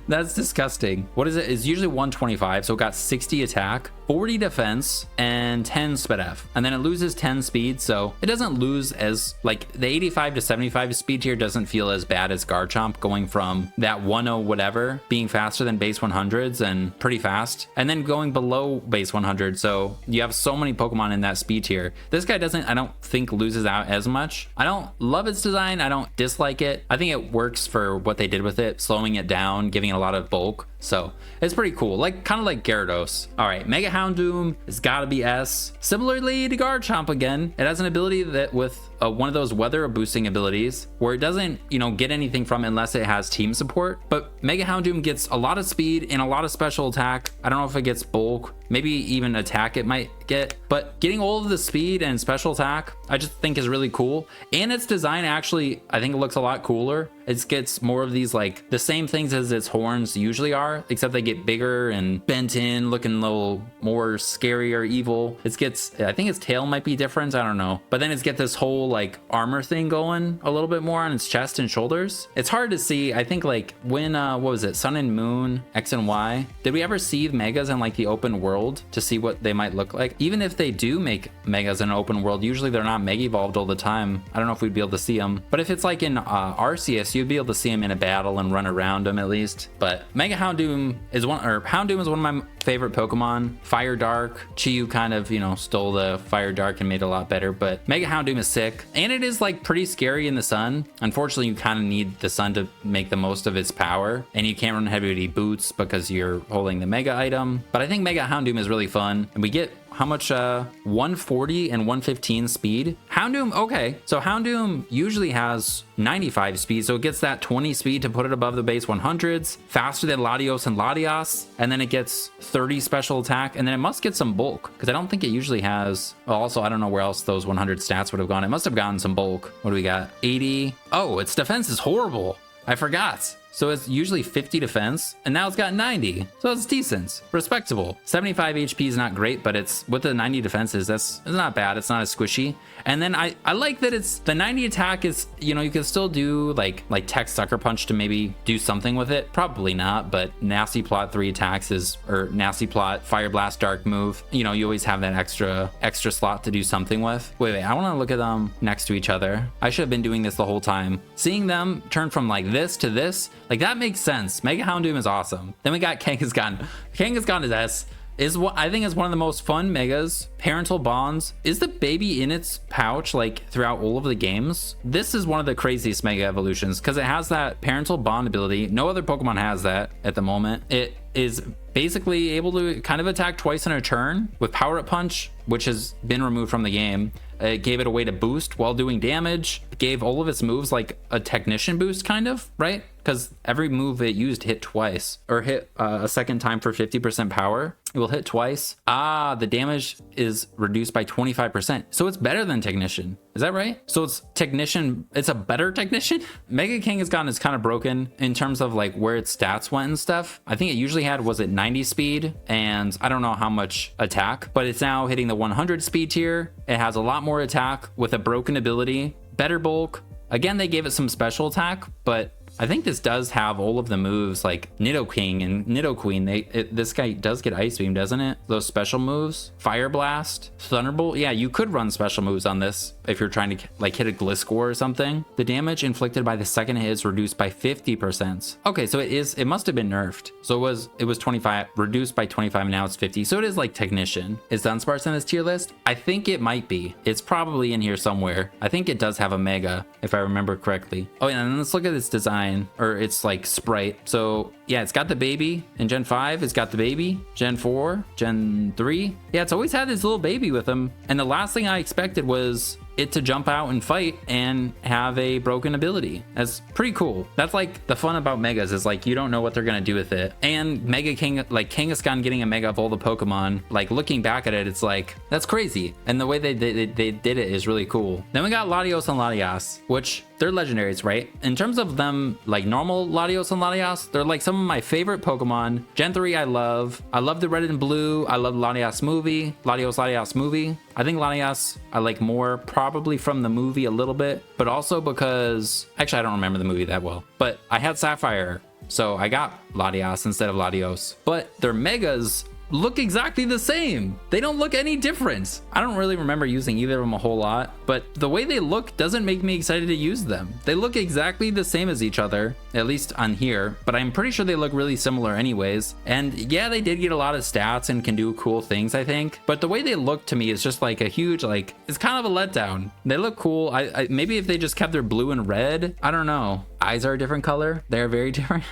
That's disgusting. What is it? It's usually 125, so it got 60 attack, 40 defense, and 10 speed F. And then it loses 10 speed, so it doesn't lose as, like, the 85 to 75 speed tier doesn't feel as bad as Garchomp, going from that 10 whatever, being faster than base 100s and pretty fast, and then going below base 100, so you have so many Pokemon in that speed tier. This guy doesn't, I don't think, loses out as much. I don't love its design, I don't dislike it. I think it works for what they did with it, slowing it down, giving it a lot of bulk. So it's pretty cool, like kind of like Gyarados. All right, Mega Houndoom has got to be S. Similarly to Garchomp again, it has an ability that with one of those weather boosting abilities where it doesn't, you know, get anything from it unless it has team support. But Mega Houndoom gets a lot of speed and a lot of special attack. I don't know if it gets bulk, maybe even attack it might get, but getting all of the speed and special attack, I just think is really cool. And its design actually, I think it looks a lot cooler. It gets more of these like the same things as its horns usually are, except they get bigger and bent in, looking a little more scary or evil. It gets, I think its tail might be different, I don't know. But then it's get this whole like armor thing going a little bit more on its chest and shoulders. It's hard to see. I think like when what was it, Sun and Moon, X and Y, did we ever see megas in like the open world to see what they might look like? Even if they do make megas in an open world, usually they're not mega evolved all the time. I don't know if we'd be able to see them, but if it's like in Arceus, you'd be able to see them in a battle and run around them at least. But Mega Houndoom is one, or Houndoom is one of my favorite Pokemon. Fire Dark, Chiyu kind of, you know, stole the Fire Dark and made it a lot better, but Mega Houndoom is sick. And it is like pretty scary in the sun. Unfortunately, you kind of need the sun to make the most of its power, and you can't run heavy duty boots because you're holding the Mega item. But I think Mega Houndoom is really fun, and we get how much 140 and 115 speed. Houndoom, okay, so Houndoom usually has 95 speed, so it gets that 20 speed to put it above the base 100s, faster than Latios and Latias, and then it gets 30 special attack, and then it must get some bulk, because I don't think it usually has, well, also I don't know where else those 100 stats would have gone. It must have gotten some bulk. What do we got? 80. Oh, its defense is horrible. I forgot. So it's usually 50 defense, and now it's got 90. So it's decent, respectable. 75 HP is not great, but it's with the 90 defenses, it's not bad. It's not as squishy. And then I like that it's the 90 attack is, you know, you can still do like Tech Sucker Punch to maybe do something with it. Probably not, but Nasty Plot 3 attacks is, or Nasty Plot Fire Blast Dark move. You know, you always have that extra slot to do something with. Wait, I want to look at them next to each other. I should have been doing this the whole time. Seeing them turn from like this to this, like that makes sense. Mega Houndoom is awesome. Then we got Kangaskhan. Kangaskhan is S. Is what I think is one of the most fun megas. Parental bonds. Is the baby in its pouch like throughout all of the games? This is one of the craziest mega evolutions because it has that parental bond ability. No other Pokemon has that at the moment. It is basically able to kind of attack twice in a turn with Power Up Punch, which has been removed from the game. It gave it a way to boost while doing damage. It gave all of its moves like a technician boost, kind of, right? Because every move it used hit twice, or hit a second time for 50% power. It will hit twice. The damage is reduced by 25%. So it's better than Technician. Is that right? So it's Technician, it's a better Technician? Mega Kangaskhan is kind of broken in terms of like where its stats went and stuff. I think it usually had, was it 90 speed? And I don't know how much attack, but it's now hitting the 100 speed tier. It has a lot more attack with a broken ability, better bulk. Again, they gave it some special attack, but I think this does have all of the moves like Nidoking and Nidoqueen. This guy does get Ice Beam, doesn't it? Those special moves. Fire Blast, Thunderbolt. Yeah, you could run special moves on this if you're trying to like hit a Gliscor or something. The damage inflicted by the second hit is reduced by 50%. Okay, so it must have been nerfed. So it was 25, reduced by 25, and now it's 50. So it is like Technician. Is Dunsparce in this tier list? I think it might be. It's probably in here somewhere. I think it does have a Mega, if I remember correctly. Oh, yeah, and let's look at its design, or its like sprite. So yeah, it's got the baby in Gen 5. It's got the baby Gen 4, Gen 3. Yeah, it's always had this little baby with him. And the last thing I expected was it to jump out and fight and have a broken ability. That's pretty cool. That's like the fun about megas, is like you don't know what they're gonna do with it. And Mega King, like Kangaskhan getting a mega of all the Pokemon, like looking back at it, it's like that's crazy. And the way they did it is really cool. Then we got Latios and Latias, which they're legendaries, right? In terms of them, like normal Latios and Latias, they're like some of my favorite Pokemon. Gen 3 I love the red and blue. I love Latias movie, Latias movie. I think Latias I like more probably from the movie a little bit, but also because actually I don't remember the movie that well, but I had Sapphire, so I got Latias instead of Latios. But their megas look exactly the same. They don't look any different. I don't really remember using either of them a whole lot, but the way they look doesn't make me excited to use them. They look exactly the same as each other, at least on here, but I'm pretty sure they look really similar anyways. And yeah, they did get a lot of stats and can do cool things, I think, but the way they look to me is just like a huge, like, it's kind of a letdown. They look cool. I maybe if they just kept their blue and red, I don't know. Eyes are a different color. They're very different.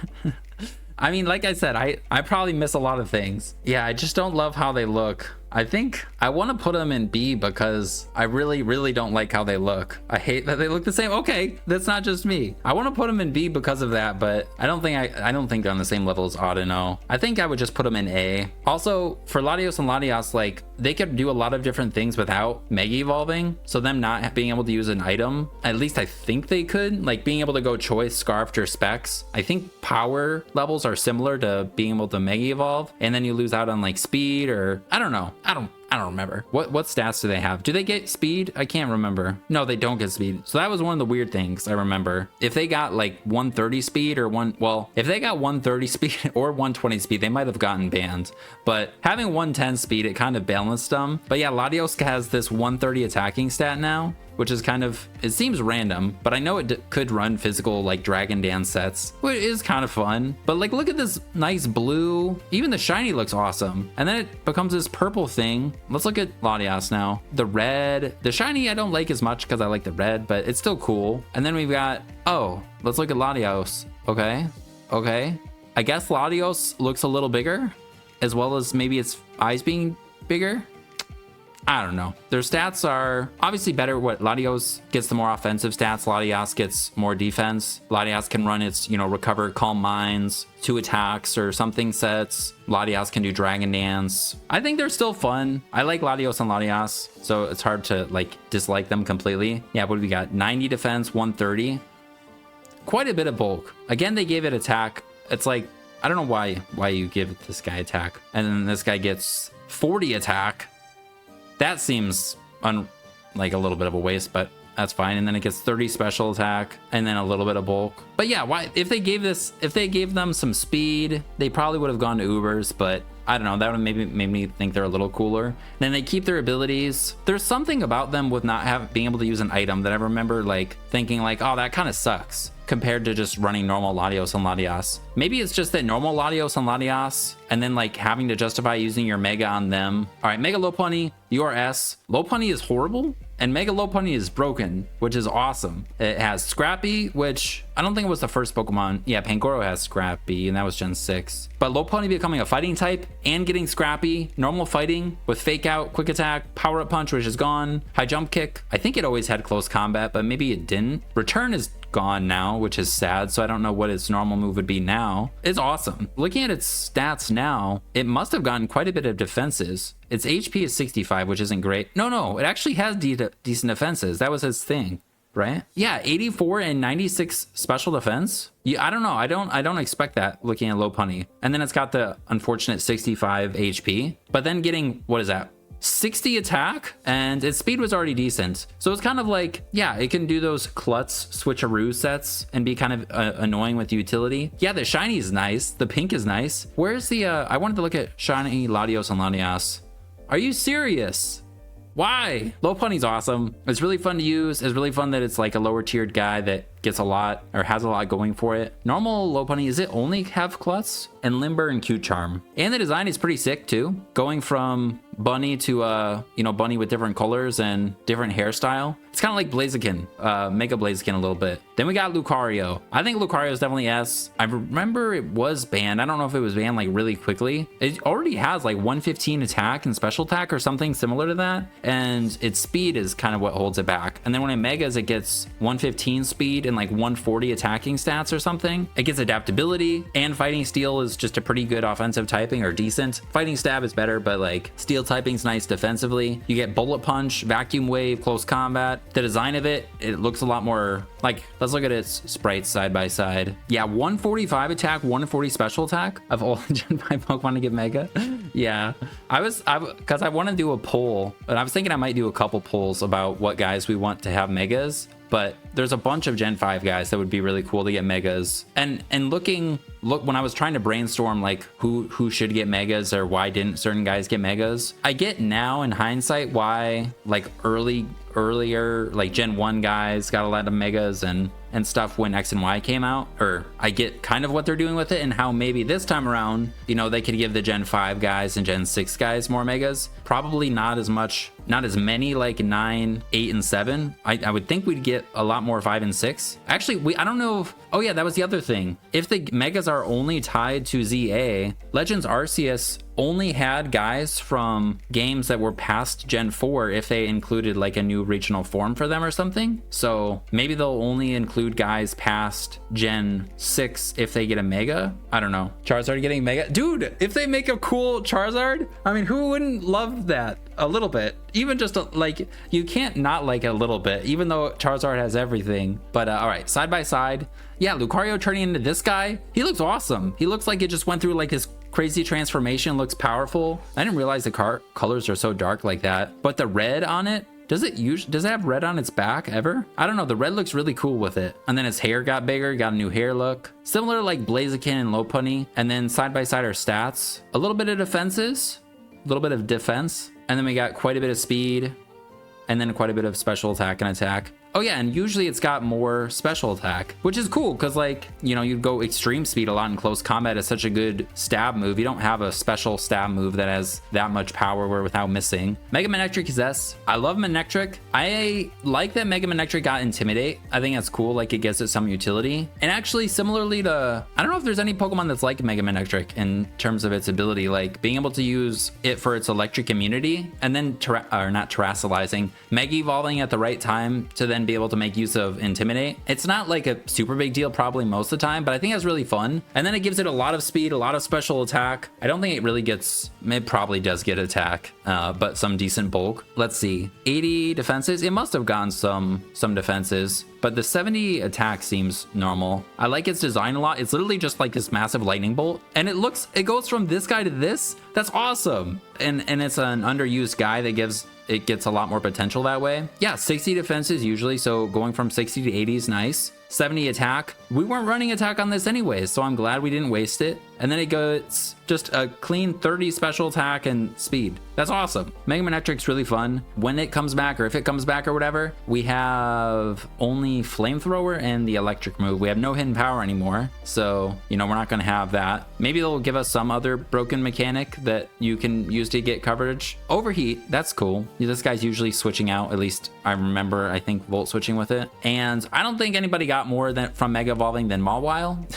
I mean, like I said, I probably miss a lot of things. Yeah, I just don't love how they look. I think I want to put them in B because I really don't like how they look. I hate that they look the same. Okay, that's not just me. I want to put them in B because of that, but I don't think they're on the same level as Audino. I think I would just put them in A. Also, for Latios and Latias, like they could do a lot of different things without Mega Evolving. So them not being able to use an item, at least I think they could, like being able to go Choice, Scarfed, or Specs. I think power levels are similar to being able to Mega Evolve, and then you lose out on like speed, or I don't know. I don't remember. What stats do they have? Do they get speed? I can't remember. No, they don't get speed. So that was one of the weird things I remember. If they got like 130 speed or if they got 130 speed or 120 speed, they might have gotten banned. But having 110 speed, it kind of balanced them. But yeah, Latios has this 130 attacking stat now, which is kind of, it seems random, but I know it could run physical like Dragon Dance sets, which is kind of fun. But like, look at this nice blue. Even the shiny looks awesome. And then it becomes this purple thing. Let's look at Latias now. The red, the shiny I don't like as much because I like the red, but it's still cool. And then we've got, oh, let's look at Latios. Okay. I guess Latios looks a little bigger, as well as maybe its eyes being bigger. I don't know. Their stats are obviously better. What Latios gets the more offensive stats. Latias gets more defense. Latias can run its, recover, calm minds, 2 attacks or something sets. Latias can do Dragon Dance. I think they're still fun. I like Latios and Latias, so it's hard to like dislike them completely. Yeah, what do we got? 90 defense, 130. Quite a bit of bulk. Again, they gave it attack. It's like, I don't know why you give this guy attack. And then this guy gets 40 attack. That seems like a little bit of a waste, but that's fine. And then it gets 30 special attack and then a little bit of bulk. But yeah, why if they gave them some speed, they probably would have gone to Ubers, but I don't know, that would maybe made me think they're a little cooler. Then they keep their abilities. There's something about them with not being able to use an item that I remember like thinking like, oh, that kind of sucks compared to just running normal Latios and Latias. Maybe it's just that normal Latios and Latias and then like having to justify using your Mega on them. All right, Mega Lopunny, URS. Lopunny is horrible and Mega Lopunny is broken, which is awesome. It has Scrappy, which I don't think it was the first Pokemon. Yeah, Pangoro has Scrappy and that was Gen 6. But Lopunny becoming a fighting type and getting Scrappy, normal fighting with Fake Out, Quick Attack, Power Up Punch, which is gone, High Jump Kick. I think it always had Close Combat, but maybe it didn't. Return is gone now, which is sad, so I don't know what its normal move would be now. It's awesome. Looking at its stats now, it must have gotten quite a bit of defenses. Its HP is 65, which isn't great. No, it actually has decent defenses. That was its thing, right? Yeah, 84 and 96 special defense. Yeah, I don't know. I don't expect that looking at Lopunny. And then it's got the unfortunate 65 HP, but then getting, what is that? 60 attack, and its speed was already decent. So it's kind of like, yeah, it can do those klutz switcheroo sets and be kind of annoying with utility. Yeah, the shiny is nice. The pink is nice. Where's the, I wanted to look at shiny Latios and Latias. Are you serious? Why? Lopunny's awesome. It's really fun to use. It's really fun that it's like a lower tiered guy that gets a lot or has a lot going for it. Normal Lopunny, is it only have Klutz and Limber and Cute Charm? And the design is pretty sick too. Going from bunny to bunny with different colors and different hairstyle. It's kind of like Blaziken, Mega Blaziken a little bit. Then we got Lucario. I think Lucario is definitely S. I remember it was banned. I don't know if it was banned like really quickly. It already has like 115 attack and special attack or something similar to that. And its speed is kind of what holds it back. And then when it megas, it gets 115 speed and like 140 attacking stats or something. It gets adaptability, and Fighting Steel is just a pretty good offensive typing, or decent. Fighting Stab is better, but like Steel typing's nice defensively. You get Bullet Punch, Vacuum Wave, Close Combat. The design of it looks a lot more like, let's look at its sprites side by side. Yeah, 145 attack, 140 special attack of all Gen 5 Pokemon to get Mega. Yeah, because I want to do a poll, and I was thinking I might do a couple polls about what guys we want to have Megas. But there's a bunch of Gen 5 guys that would be really cool to get Megas. And look, when I was trying to brainstorm like who should get Megas or why didn't certain guys get Megas, I get now in hindsight why like earlier like Gen 1 guys got a lot of Megas and stuff when X and Y came out, or I get kind of what they're doing with it and how maybe this time around, they could give the Gen 5 guys and Gen 6 guys more Megas. Probably not as much not as many like 9, 8, and 7. I would think we'd get a lot more 5 and 6. Actually, I don't know if, oh yeah, that was the other thing. If the megas are only tied to ZA, Legends Arceus only had guys from games that were past Gen 4 if they included like a new regional form for them or something. So maybe they'll only include guys past Gen 6 if they get a mega. I don't know. Charizard getting mega. Dude, if they make a cool Charizard, I mean, who wouldn't love that? A little bit. Even just like, you can't not like it a little bit, even though Charizard has everything. But all right, side by side. Yeah, Lucario turning into this guy. He looks awesome. He looks like it just went through like his crazy transformation, looks powerful. I didn't realize the colors are so dark like that. But the red on it, does it have red on its back ever? I don't know. The red looks really cool with it. And then his hair got bigger, got a new hair look. Similar to like Blaziken and Lopunny. And then side by side are stats. A little bit of defenses, a little bit of defense. And then we got quite a bit of speed. And then quite a bit of special attack and attack. Oh yeah, and usually it's got more special attack, which is cool because, like, you know, you'd go extreme speed a lot in close combat. It's such a good stab move. You don't have a special stab move that has that much power without missing. Mega Manectric is S. I love Manectric. I like that Mega Manectric got Intimidate. I think that's cool. Like, it gives it some utility. And actually, similarly to, I don't know if there's any Pokemon that's like Mega Manectric in terms of its ability, like being able to use it for its electric immunity and then, not terrestrializing, Mega Evolving at the right time to then be able to make use of Intimidate. It's not like a super big deal probably most of the time, but I think that's really fun. And then it gives it a lot of speed, a lot of special attack. I don't think it really gets, it probably does get attack, but some decent bulk. Let's see, 80 defenses. It must have gotten some defenses, but the 70 attack seems normal. I like its design a lot. It's literally just like this massive lightning bolt, and it goes from this guy to this. That's awesome. And it's an underused guy that gets a lot more potential that way. Yeah, 60 defenses usually, so going from 60 to 80 is nice. 70 attack. We weren't running attack on this anyways, so I'm glad we didn't waste it. And then it goes just a clean 30 special attack and speed. That's awesome. Mega Manectric's really fun. When it comes back, or if it comes back or whatever, we have only Flamethrower and the electric move. We have no hidden power anymore, so, you know, we're not gonna have that. Maybe they'll give us some other broken mechanic that you can use to get coverage. Overheat, that's cool. This guy's usually switching out, at least I remember, I think, Volt switching with it. And I don't think anybody got more from Mega Evolving than Mawile.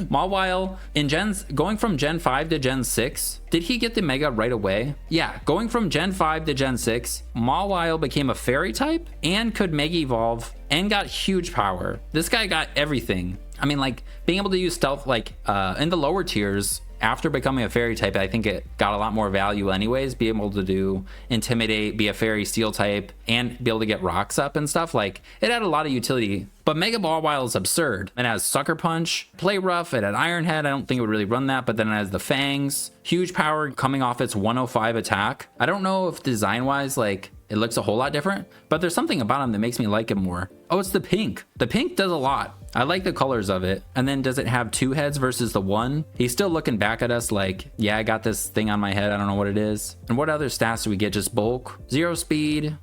Mawile in going from Gen 5 to Gen 6, did he get the Mega right away? Yeah, going from Gen 5 to Gen 6, Mawile became a fairy type and could Mega Evolve and got huge power. This guy got everything. I mean, like, being able to use stealth, like, in the lower tiers, after becoming a fairy type, I think it got a lot more value anyways. Be able to do Intimidate, be a fairy steel type, and be able to get rocks up and stuff. Like, it had a lot of utility. But Mega Mawile is absurd. It has Sucker Punch, Play Rough, it had Iron Head. I don't think it would really run that, but then it has the Fangs. Huge power coming off its 105 attack. I don't know if design-wise, like, it looks a whole lot different, but there's something about him that makes me like him more. Oh, it's the pink. The pink does a lot. I like the colors of it. And then does it have 2 heads versus the 1? He's still looking back at us like, yeah, I got this thing on my head. I don't know what it is. And what other stats do we get? Just bulk, 0 speed,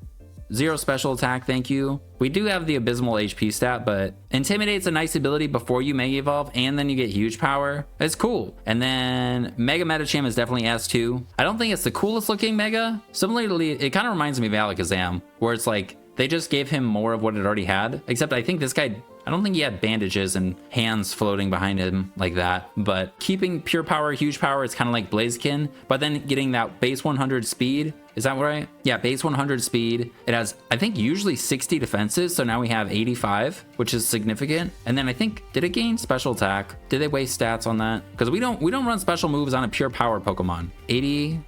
0 special attack, thank you. We do have the abysmal HP stat, but Intimidate's a nice ability before you Mega Evolve, and then you get huge power. It's cool. And then Mega Medicham is definitely S2. I don't think it's the coolest looking Mega. Similarly, it kind of reminds me of Alakazam, where it's like, they just gave him more of what it already had, except I think this guy, I don't think he had bandages and hands floating behind him like that, but keeping pure power, huge power, it's kind of like Blaziken, but then getting that base 100 speed. Is that right? Yeah, base 100 speed. It has, I think, usually 60 defenses, so now we have 85, which is significant. And then I think, did it gain special attack? Did they waste stats on that? Because we don't run special moves on a pure power Pokemon. 80.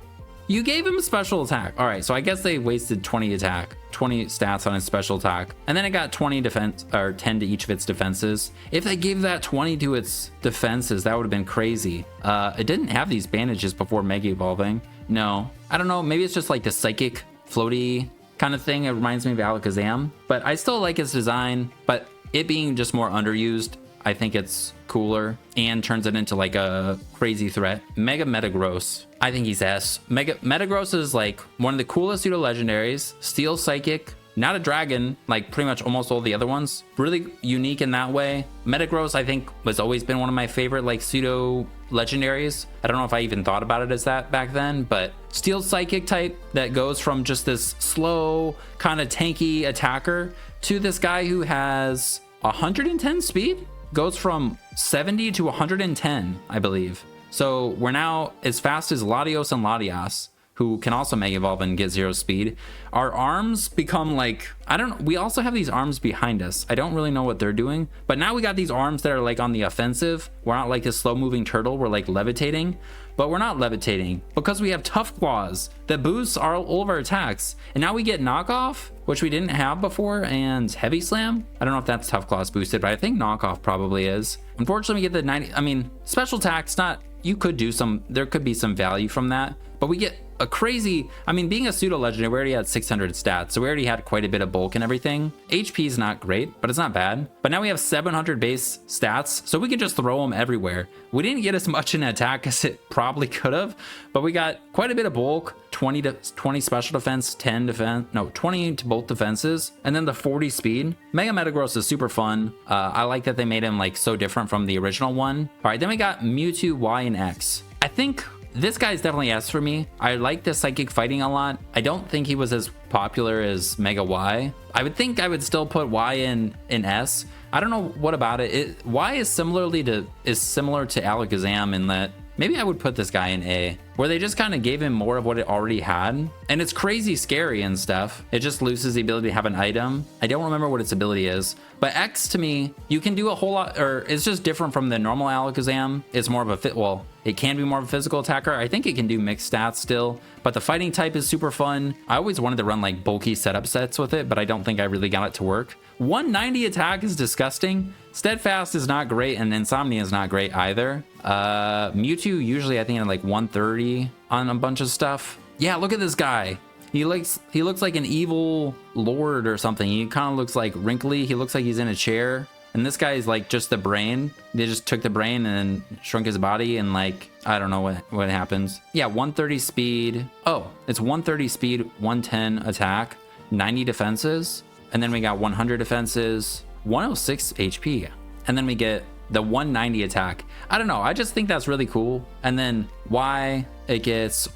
You gave him a special attack. All right, so I guess they wasted 20 attack, 20 stats on its special attack. And then it got 20 defense, or 10 to each of its defenses. If they gave that 20 to its defenses, that would have been crazy. It didn't have these bandages before Mega Evolving. No, I don't know. Maybe it's just like the psychic floaty kind of thing. It reminds me of Alakazam, but I still like its design, but it being just more underused, I think it's cooler and turns it into like a crazy threat. Mega Metagross, I think he's S. Metagross is like one of the coolest pseudo legendaries. Steel Psychic, not a dragon like pretty much almost all the other ones. Really unique in that way. Metagross, I think, has always been one of my favorite like pseudo legendaries. I don't know if I even thought about it as that back then, but steel psychic type that goes from just this slow kind of tanky attacker to this guy who has 110 speed, goes from 70 to 110, I believe. So we're now as fast as Latios and Latias, who can also Mega Evolve and get 0 speed. Our arms become like, I don't know, we also have these arms behind us. I don't really know what they're doing, but now we got these arms that are like on the offensive. We're not like a slow moving turtle, we're like levitating, but we're not levitating because we have Tough Claws that boosts all of our attacks. And now we get Knockoff, which we didn't have before, and Heavy Slam. I don't know if that's Tough Claws boosted, but I think Knockoff probably is. Unfortunately, we get the 90, I mean, special attack's not, you could do some, there could be some value from that, but we get a crazy, I mean, being a pseudo legendary, we already had 600 stats, so we already had quite a bit of bulk and everything. HP is not great, but it's not bad. But now we have 700 base stats, so we can just throw them everywhere. We didn't get as much in attack as it probably could have, but we got quite a bit of bulk, 20 special defense, 10 defense, no, 20 to both defenses, and then the 40 speed. Mega Metagross is super fun. I like that they made him like so different from the original one. All right, then we got Mewtwo, Y, and X. I think this guy's definitely S for me. I like the psychic fighting a lot. I don't think he was as popular as Mega Y. I would think I would still put Y in S. I don't know what about it. Y is similar to Alakazam in that maybe I would put this guy in A, where they just kind of gave him more of what it already had. And it's crazy scary and stuff. It just loses the ability to have an item. I don't remember what its ability is, but X to me, you can do a whole lot, or it's just different from the normal Alakazam. It's more of a well, it can be more of a physical attacker. I think it can do mixed stats still, but the fighting type is super fun. I always wanted to run like bulky setup sets with it, but I don't think I really got it to work. 190 attack is disgusting. Steadfast is not great, and Insomnia is not great either. Mewtwo usually I think at like 130 on a bunch of stuff. Yeah, look at this guy. He looks like an evil lord or something. He kind of looks like wrinkly. He looks like he's in a chair. And this guy is like just the brain. They just took the brain and shrunk his body, and like, I don't know what happens. Yeah, 130 speed. Oh, it's 130 speed, 110 attack, 90 defenses. And then we got 100 defenses, 106 HP. And then we get the 190 attack. I don't know. I just think that's really cool. And then Y, it gets,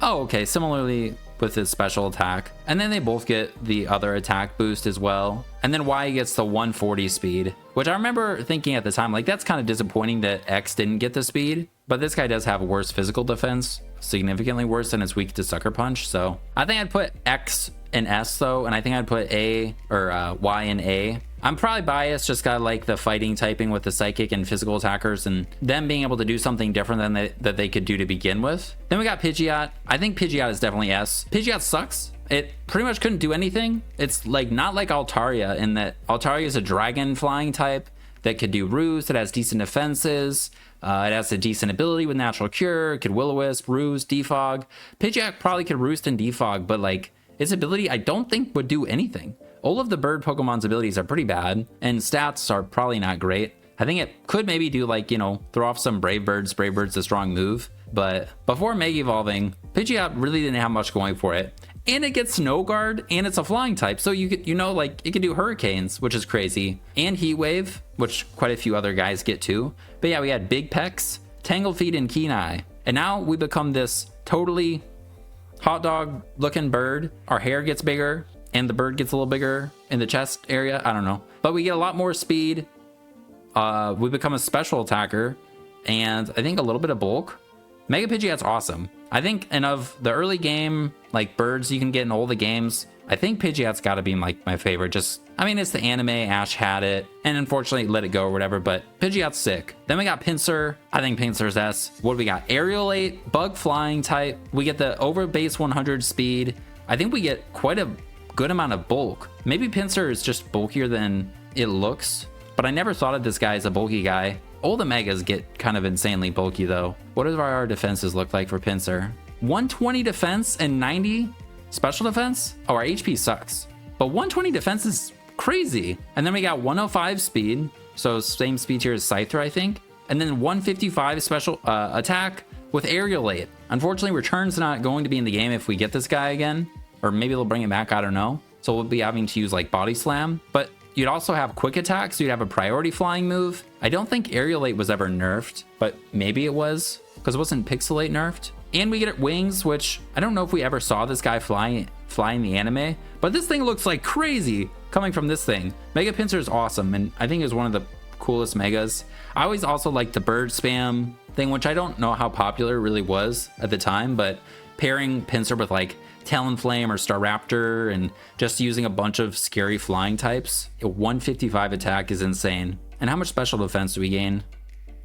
oh, okay. Similarly with his special attack. And then they both get the other attack boost as well. And then Y gets the 140 speed, which I remember thinking at the time, like, that's kind of disappointing that X didn't get the speed, but this guy does have worse physical defense, significantly worse, and it's weak to Sucker Punch. So I think I'd put X in S though, and I think I'd put A or Y in A. I'm probably biased, just got like the fighting typing with the psychic and physical attackers and them being able to do something different than that they could do to begin with. Then we got Pidgeot. I think Pidgeot is definitely S. Pidgeot sucks. It pretty much couldn't do anything. It's like not like Altaria in that Altaria is a dragon flying type that could do roost. It has decent defenses. It has a decent ability with natural cure. It could Will-O-Wisp, roost, defog. Pidgeot probably could roost and defog, but like its ability I don't think would do anything. All of the bird Pokemon's abilities are pretty bad, and stats are probably not great. I think it could maybe do like, you know, throw off some Brave Birds. Brave Bird's a strong move, but before Mega Evolving, Pidgeot really didn't have much going for it. And it gets Snow Guard, and it's a flying type, so you could, you know, like it can do Hurricanes, which is crazy, and Heat Wave, which quite a few other guys get too. But yeah, we had Big Pecs, Tangle Feet, and Keen Eye, and now we become this totally hot dog looking bird. Our hair gets bigger, and the bird gets a little bigger in the chest area. I don't know, but we get a lot more speed. We become a special attacker, and I think a little bit of bulk. Mega Pidgeot's awesome. I think, and of the early game, like birds you can get in all the games, I think Pidgeot's got to be like my favorite. Just, I mean, it's the anime, Ash had it, and unfortunately let it go or whatever, but Pidgeot's sick. Then we got Pinsir. I think Pinsir's S. What do we got? Aerialate, bug flying type. We get the over base 100 speed. I think we get quite a good amount of bulk. Maybe Pinsir is just bulkier than it looks, but I never thought of this guy as a bulky guy. All the megas get kind of insanely bulky though. What do our defenses look like for Pinsir? 120 defense and 90 special defense? Oh, our HP sucks, but 120 defense is crazy. And then we got 105 speed, so same speed tier as Scyther, I think. And then 155 special attack with Aerialate. Unfortunately, Return's not going to be in the game if we get this guy again, or maybe they'll bring it back, I don't know. so we'll be having to use like body slam, but you'd also have quick attack, so you'd have a priority flying move. I don't think aerialate was ever nerfed, but maybe it was, because it wasn't pixelate nerfed. And we get wings, which I don't know if we ever saw this guy fly in the anime, but this thing looks like crazy coming from this thing. Mega Pinsir is awesome, and I think it's one of the coolest megas. I always also like the bird spam thing, which I don't know how popular it really was at the time, but pairing Pinsir with like Talonflame or Staraptor and just using a bunch of scary flying types. A 155 attack is insane. And how much special defense do we gain?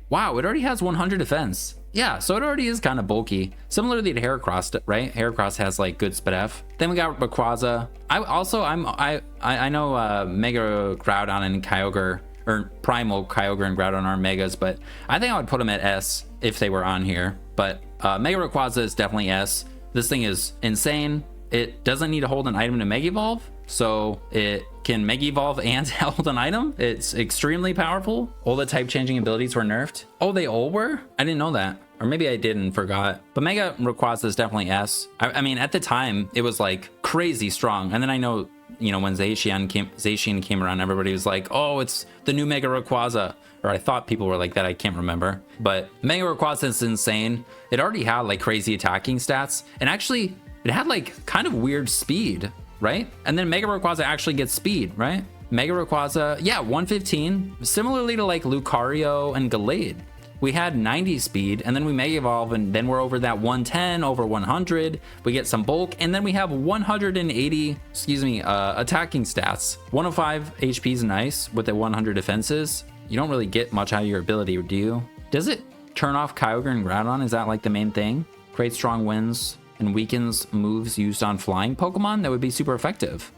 Wow, it already has 100 defense. Yeah, so it already is kind of bulky. Similarly to Heracross, right? Heracross has like good SpDef. Then we got Rayquaza. I know Mega Groudon and Kyogre, or Primal Kyogre and Groudon are megas, but I think I would put them at S if they were on here. But Mega Rayquaza is definitely S. This thing is insane. It doesn't need to hold an item to Mega Evolve, so it can Mega Evolve and hold an item. It's extremely powerful. All the type changing abilities were nerfed. Oh, they all were? I didn't know that. Or maybe I did and forgot. But Mega Rayquaza is definitely S. I mean, at the time, it was like crazy strong. And then I know, you know, when Zacian came around, everybody was like, oh, it's the new Mega Rayquaza. Or I thought people were like that, I can't remember. But Mega Rayquaza is insane. It already had like crazy attacking stats. And actually, it had like kind of weird speed, right? And then Mega Rayquaza actually gets speed, right? Mega Rayquaza, yeah, 115. Similarly to like Lucario and Gallade. We had 90 speed, and then we Mega Evolve, and then we're over that 110, over 100. We get some bulk, and then we have 180, attacking stats. 105 HP is nice with the 100 defenses. You don't really get much out of your ability, do you? Does it turn off Kyogre and Groudon? Is that like the main thing? Create strong winds and weakens moves used on flying Pokemon? That would be super effective.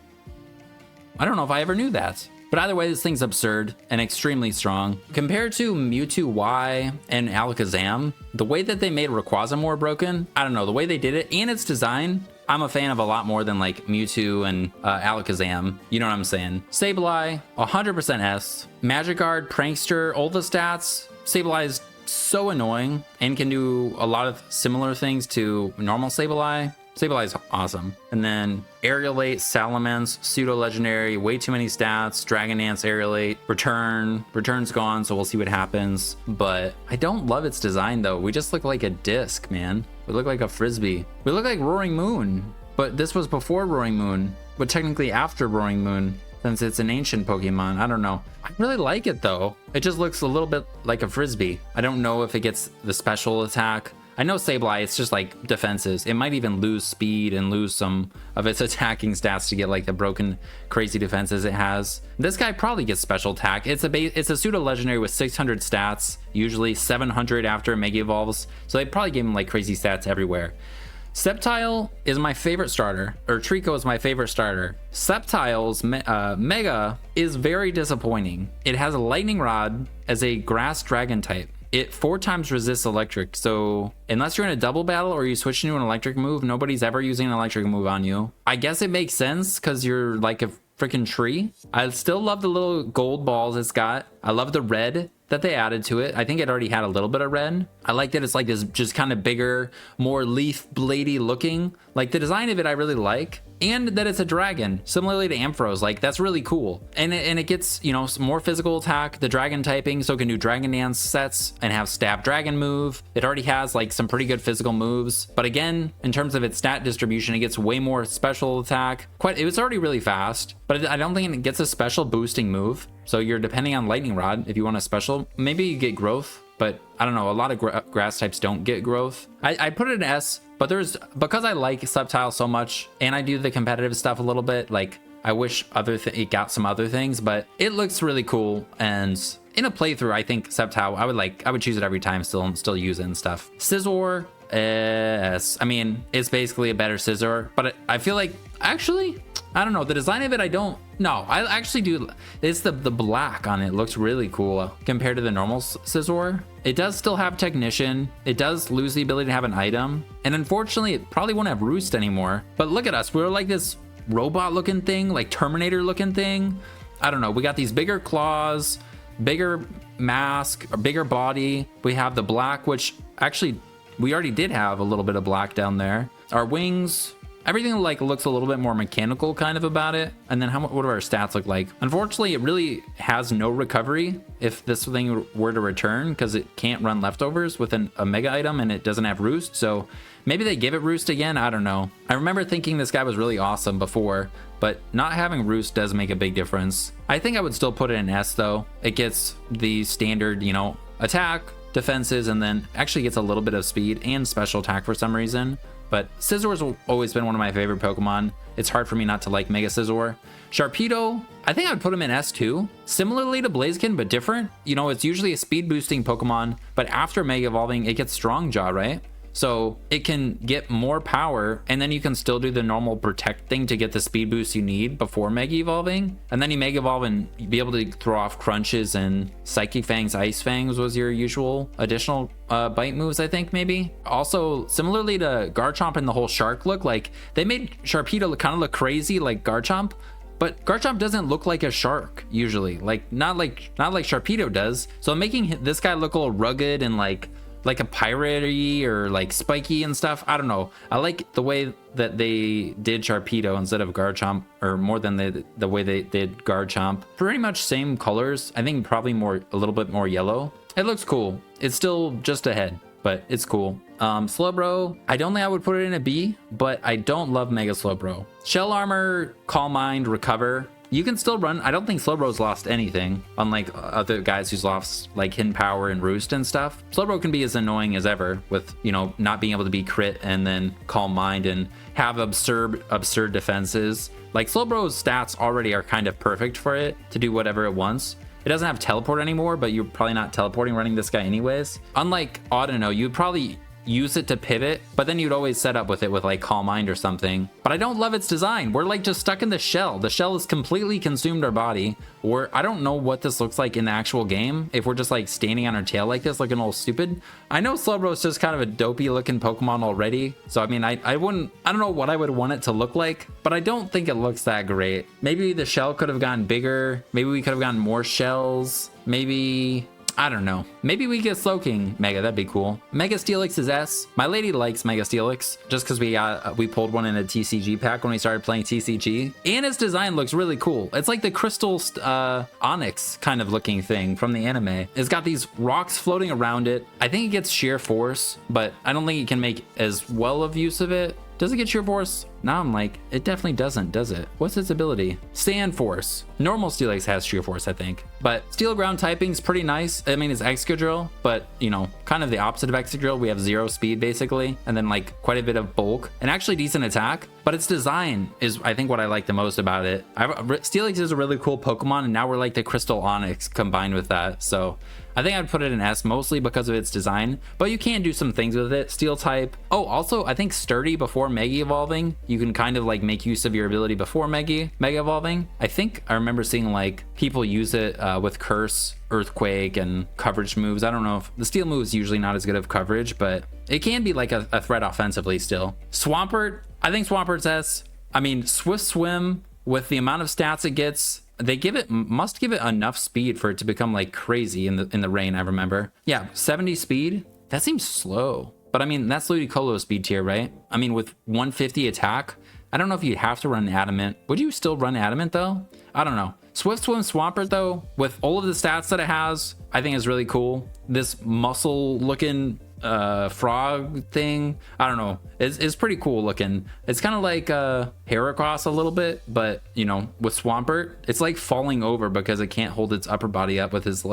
I don't know if I ever knew that. But either way, this thing's absurd and extremely strong. Compared to Mewtwo Y and Alakazam, the way that they made Rayquaza more broken, I don't know, the way they did it and its design, I'm a fan of a lot more than like Mewtwo and Alakazam. You know what I'm saying? Sableye, 100% S. Magikarp, Prankster, all the stats. Sableye is so annoying and can do a lot of similar things to normal Sableye. Sableye is awesome. And then Aerialate, Salamence, Pseudo Legendary, way too many stats, Dragon Dance, Aerialate, Return's gone, so we'll see what happens. But I don't love its design though. We just look like a disc, man. We look like a frisbee. We look like Roaring Moon, but this was before Roaring Moon, but technically after Roaring Moon, since it's an ancient Pokemon. I don't know. I really like it though. It just looks a little bit like a frisbee. I don't know if it gets the special attack. I know Sableye, it's just like defenses. It might even lose speed and lose some of its attacking stats to get like the broken crazy defenses it has. This guy probably gets special attack. It's a pseudo legendary with 600 stats, usually 700 after it Mega Evolves. So they probably gave him like crazy stats everywhere. Sceptile is my favorite starter, or Trico is my favorite starter. Sceptile's Mega is very disappointing. It has a Lightning Rod as a Grass Dragon type. It 4 times resists electric, so unless you're in a double battle or you switch into an electric move, nobody's ever using an electric move on you. I guess it makes sense because you're like a freaking tree. I still love the little gold balls it's got. I love the red that they added to it. I think it already had a little bit of red. I like that it's like this just kind of bigger, more leaf bladey looking. Like the design of it I really like. And that it's a dragon, similarly to Ampharos. Like that's really cool. And it gets, you know, some more physical attack, the dragon typing, so it can do Dragon Dance sets and have Stab Dragon move. It already has like some pretty good physical moves. But again, in terms of its stat distribution, it gets way more special attack. It was already really fast, but I don't think it gets a special boosting move. So you're depending on Lightning Rod if you want a special. Maybe you get growth, but I don't know. A lot of grass types don't get growth. I put it in S, but because I like Sceptile so much and I do the competitive stuff a little bit, like I wish it got some other things, but it looks really cool. And in a playthrough, I think Sceptile, I would choose it every time, still use it and stuff. Scizor, S. I mean, it's basically a better Scizor, but I feel like, actually, I don't know. The design of it, I actually do. It's the black on it looks really cool compared to the normal Scizor. It does still have Technician. It does lose the ability to have an item. And unfortunately, it probably won't have Roost anymore. But look at us. We're like this robot looking thing, like Terminator looking thing. I don't know. We got these bigger claws, bigger mask, a bigger body. We have the black, which actually we already did have a little bit of black down there. Our wings, everything like looks a little bit more mechanical kind of about it. And then what do our stats look like? Unfortunately, it really has no recovery if this thing were to return, because it can't run leftovers with a mega item and it doesn't have roost. So maybe they give it roost again. I don't know. I remember thinking this guy was really awesome before, but not having roost does make a big difference. I think I would still put it in S though. It gets the standard, you know, attack, defenses, and then actually gets a little bit of speed and special attack for some reason. But Scizor's always been one of my favorite Pokemon. It's hard for me not to like Mega Scizor. Sharpedo, I think I would put him in S2. Similarly to Blaziken, but different. You know, it's usually a speed boosting Pokemon, but after Mega Evolving, it gets Strong Jaw, right? So it can get more power, and then you can still do the normal protect thing to get the speed boost you need before Mega Evolving. And then you Mega Evolve and be able to throw off Crunches, and Psychic Fangs, Ice Fangs was your usual additional bite moves, I think, maybe. Also, similarly to Garchomp and the whole shark look, like they made Sharpedo kind of look crazy like Garchomp, but Garchomp doesn't look like a shark usually, like not like Sharpedo does. So making this guy look a little rugged and like a piratey or like spiky and stuff. I don't know. I like the way that they did Sharpedo instead of Garchomp, or more than the way they did Garchomp. Pretty much same colors. I think probably a little bit more yellow. It looks cool. It's still just ahead, but it's cool. Slowbro, I don't think I would put it in a B, but I don't love Mega Slowbro. Shell Armor, Calm Mind, Recover. You can still run. I don't think Slowbro's lost anything, unlike other guys who's lost like Hidden Power and Roost and stuff. Slowbro can be as annoying as ever with, you know, not being able to be crit and then Calm Mind and have absurd defenses. Like Slowbro's stats already are kind of perfect for it to do whatever it wants. It doesn't have teleport anymore, but you're probably not teleporting running this guy anyways. Unlike Audino, you'd probably use it to pivot, but then you'd always set up with it with like Calm Mind or something. But I don't love its design. We're like just stuck in the shell. The shell has completely consumed our body. Or I don't know what this looks like in the actual game, if we're just like standing on our tail like this, looking all stupid. I know Slowbro is just kind of a dopey looking Pokemon already, so I mean, I don't know what I would want it to look like, but I don't think it looks that great. Maybe the shell could have gotten bigger. Maybe we could have gotten more shells. Maybe, I don't know. Maybe we get Slowking Mega. That'd be cool. Mega Steelix is S. My lady likes Mega Steelix just because we pulled one in a TCG pack when we started playing TCG. And its design looks really cool. It's like the crystal onyx kind of looking thing from the anime. It's got these rocks floating around it. I think it gets sheer force, but I don't think it can make as well of use of it. Does it get sheer force? Now I'm like, it definitely doesn't, does it? What's its ability? Stand force. Normal Steelix has sheer force, I think. But Steel Ground typing's pretty nice. I mean, it's Excadrill, but you know, kind of the opposite of Excadrill. We have 0 speed basically, and then like quite a bit of bulk and actually decent attack. But its design is, I think, what I like the most about it. Steelix is a really cool Pokemon, and now we're like the Crystal Onyx combined with that. So I think I'd put it in S mostly because of its design, but you can do some things with it. Steel type. Oh, also I think Sturdy before Mega Evolving, you can kind of like make use of your ability before Mega Evolving. I think I remember seeing like people use it with Curse, Earthquake, and coverage moves. I don't know if the Steel move is usually not as good of coverage, but it can be like a threat offensively still. Swampert, I think Swampert's S. I mean, Swift Swim, with the amount of stats it gets, they must give it enough speed for it to become like crazy in the rain, I remember. Yeah, 70 speed. That seems slow. But I mean, that's Ludicolo speed tier, right? I mean, with 150 attack, I don't know if you'd have to run Adamant. Would you still run Adamant though? I don't know. Swift Swim Swampert though, with all of the stats that it has, I think is really cool. This muscle looking frog thing, I don't know, it's pretty cool looking. It's kind of like Heracross a little bit, but you know, with Swampert, it's like falling over because it can't hold its upper body up with his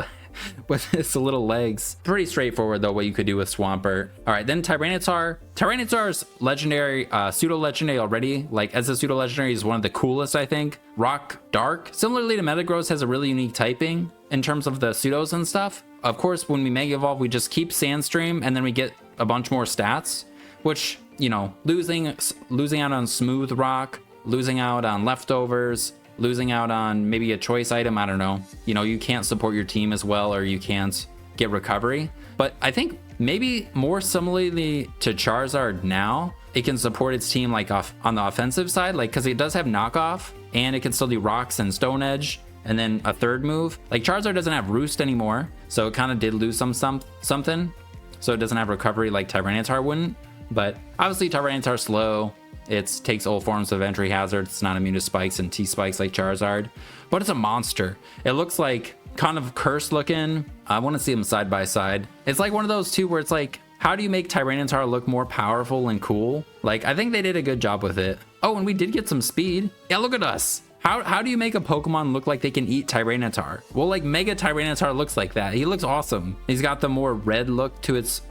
with his little legs. Pretty straightforward though what you could do with Swampert. All right, then Tyranitar. Tyranitar's legendary, pseudo legendary already. Like as a pseudo legendary is one of the coolest, I think. Rock Dark, similarly to Metagross, has a really unique typing in terms of the pseudos and stuff. Of course, when we Mega Evolve, we just keep Sandstream and then we get a bunch more stats, which, you know, losing out on Smooth Rock, losing out on Leftovers, losing out on maybe a choice item, I don't know. You know, you can't support your team as well, or you can't get recovery. But I think maybe more similarly to Charizard now, it can support its team like on the offensive side, like because it does have knockoff and it can still do Rocks and Stone Edge. And then a third move, like Charizard doesn't have Roost anymore, so it kind of did lose something. So it doesn't have recovery like Tyranitar wouldn't. But obviously Tyranitar's slow. It takes all forms of entry hazard. It's not immune to spikes and T-spikes like Charizard, but it's a monster. It looks like kind of cursed looking. I want to see them side by side. It's like one of those two where it's like, how do you make Tyranitar look more powerful and cool? Like, I think they did a good job with it. Oh, and we did get some speed. Yeah, look at us. How do you make a Pokemon look like they can eat Tyranitar? Well, like Mega Tyranitar looks like that. He looks awesome. He's got the more red look to its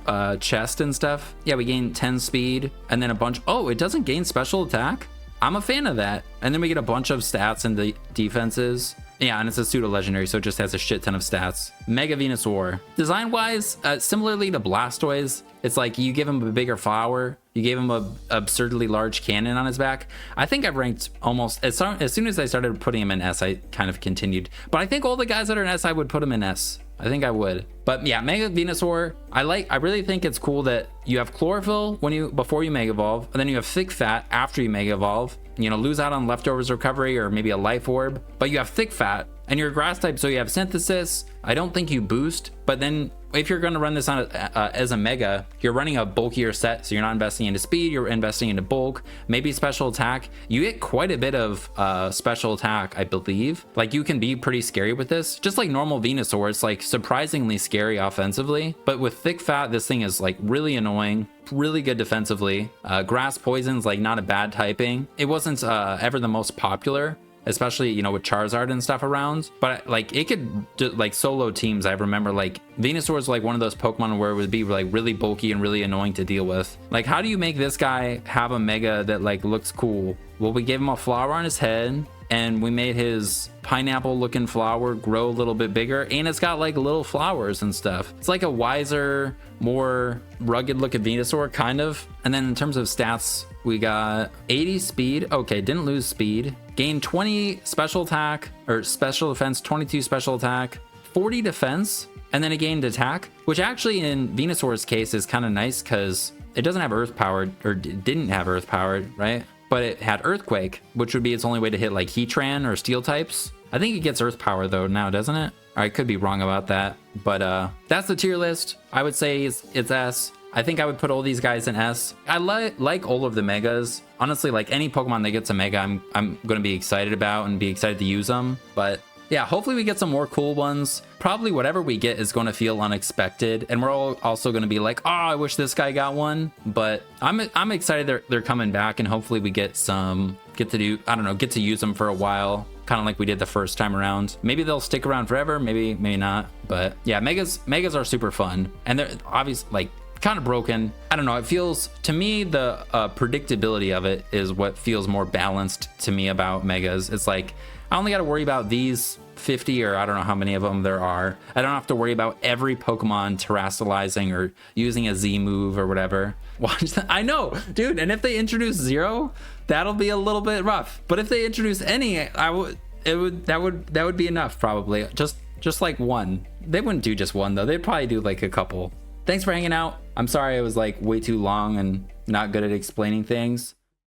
chest and stuff. Yeah, we gain 10 speed and then a bunch. Oh, it doesn't gain special attack? I'm a fan of that. And then we get a bunch of stats and the defenses. Yeah, and it's a pseudo legendary, so it just has a shit ton of stats. Mega Venusaur. Design wise, similarly to Blastoise, it's like you give him a bigger flower, you gave him a absurdly large cannon on his back. I think I've ranked almost, as soon as I started putting him in S, I kind of continued. But I think all the guys that are in S, I would put him in S. I think I would. But yeah, Mega Venusaur, I really think it's cool that you have chlorophyll before you Mega Evolve, and then you have thick fat after you Mega Evolve. You know, lose out on leftovers recovery or maybe a life orb, but you have thick fat and you're a grass type, so you have synthesis. I don't think you boost, but then if you're going to run this on as a mega, you're running a bulkier set, so you're not investing into speed, you're investing into bulk, maybe special attack. You get quite a bit of special attack, I believe. Like, you can be pretty scary with this, just like normal Venusaur. It's like surprisingly scary offensively, but with thick fat, this thing is like really annoying, really good defensively. Grass poison's like not a bad typing. It wasn't ever the most popular, especially, you know, with Charizard and stuff around, but like it could like solo teams. I remember like Venusaur is like one of those Pokemon where it would be like really bulky and really annoying to deal with. Like, how do you make this guy have a mega that like looks cool? Well, we gave him a flower on his head and we made his pineapple looking flower grow a little bit bigger, and it's got like little flowers and stuff. It's like a wiser, more rugged looking Venusaur kind of. And then in terms of stats, we got 80 speed. Okay, didn't lose speed. Gained 20 special attack or special defense, 22 special attack, 40 defense, and then it gained attack, which actually in Venusaur's case is kind of nice because it doesn't have earth powered, or didn't have earth powered, right? But it had earthquake, which would be its only way to hit like Heatran or steel types. I think it gets earth power though now, doesn't it? I could be wrong about that, but that's the tier list. I would say it's S. I think I would put all these guys in S. I like all of the megas. Honestly, like any Pokemon that gets a mega, I'm going to be excited about and be excited to use them. But yeah, hopefully we get some more cool ones. Probably whatever we get is going to feel unexpected, and we're all also going to be like, oh, I wish this guy got one. But I'm excited they're coming back, and hopefully we get to use them for a while, kind of like we did the first time around. Maybe they'll stick around forever, maybe not. But yeah, megas are super fun, and they're obviously like kind of broken. I don't know, it feels to me, the predictability of it is what feels more balanced to me about megas. It's like I only got to worry about these 50, or I don't know how many of them there are. I don't have to worry about every Pokemon terastallizing or using a Z move or whatever. Watch that. I know, dude. And if they introduce Zero, that'll be a little bit rough. But if they introduce any, that would be enough probably. Just like one. They wouldn't do just one though. They'd probably do like a couple. Thanks for hanging out. I'm sorry it was like way too long and not good at explaining things.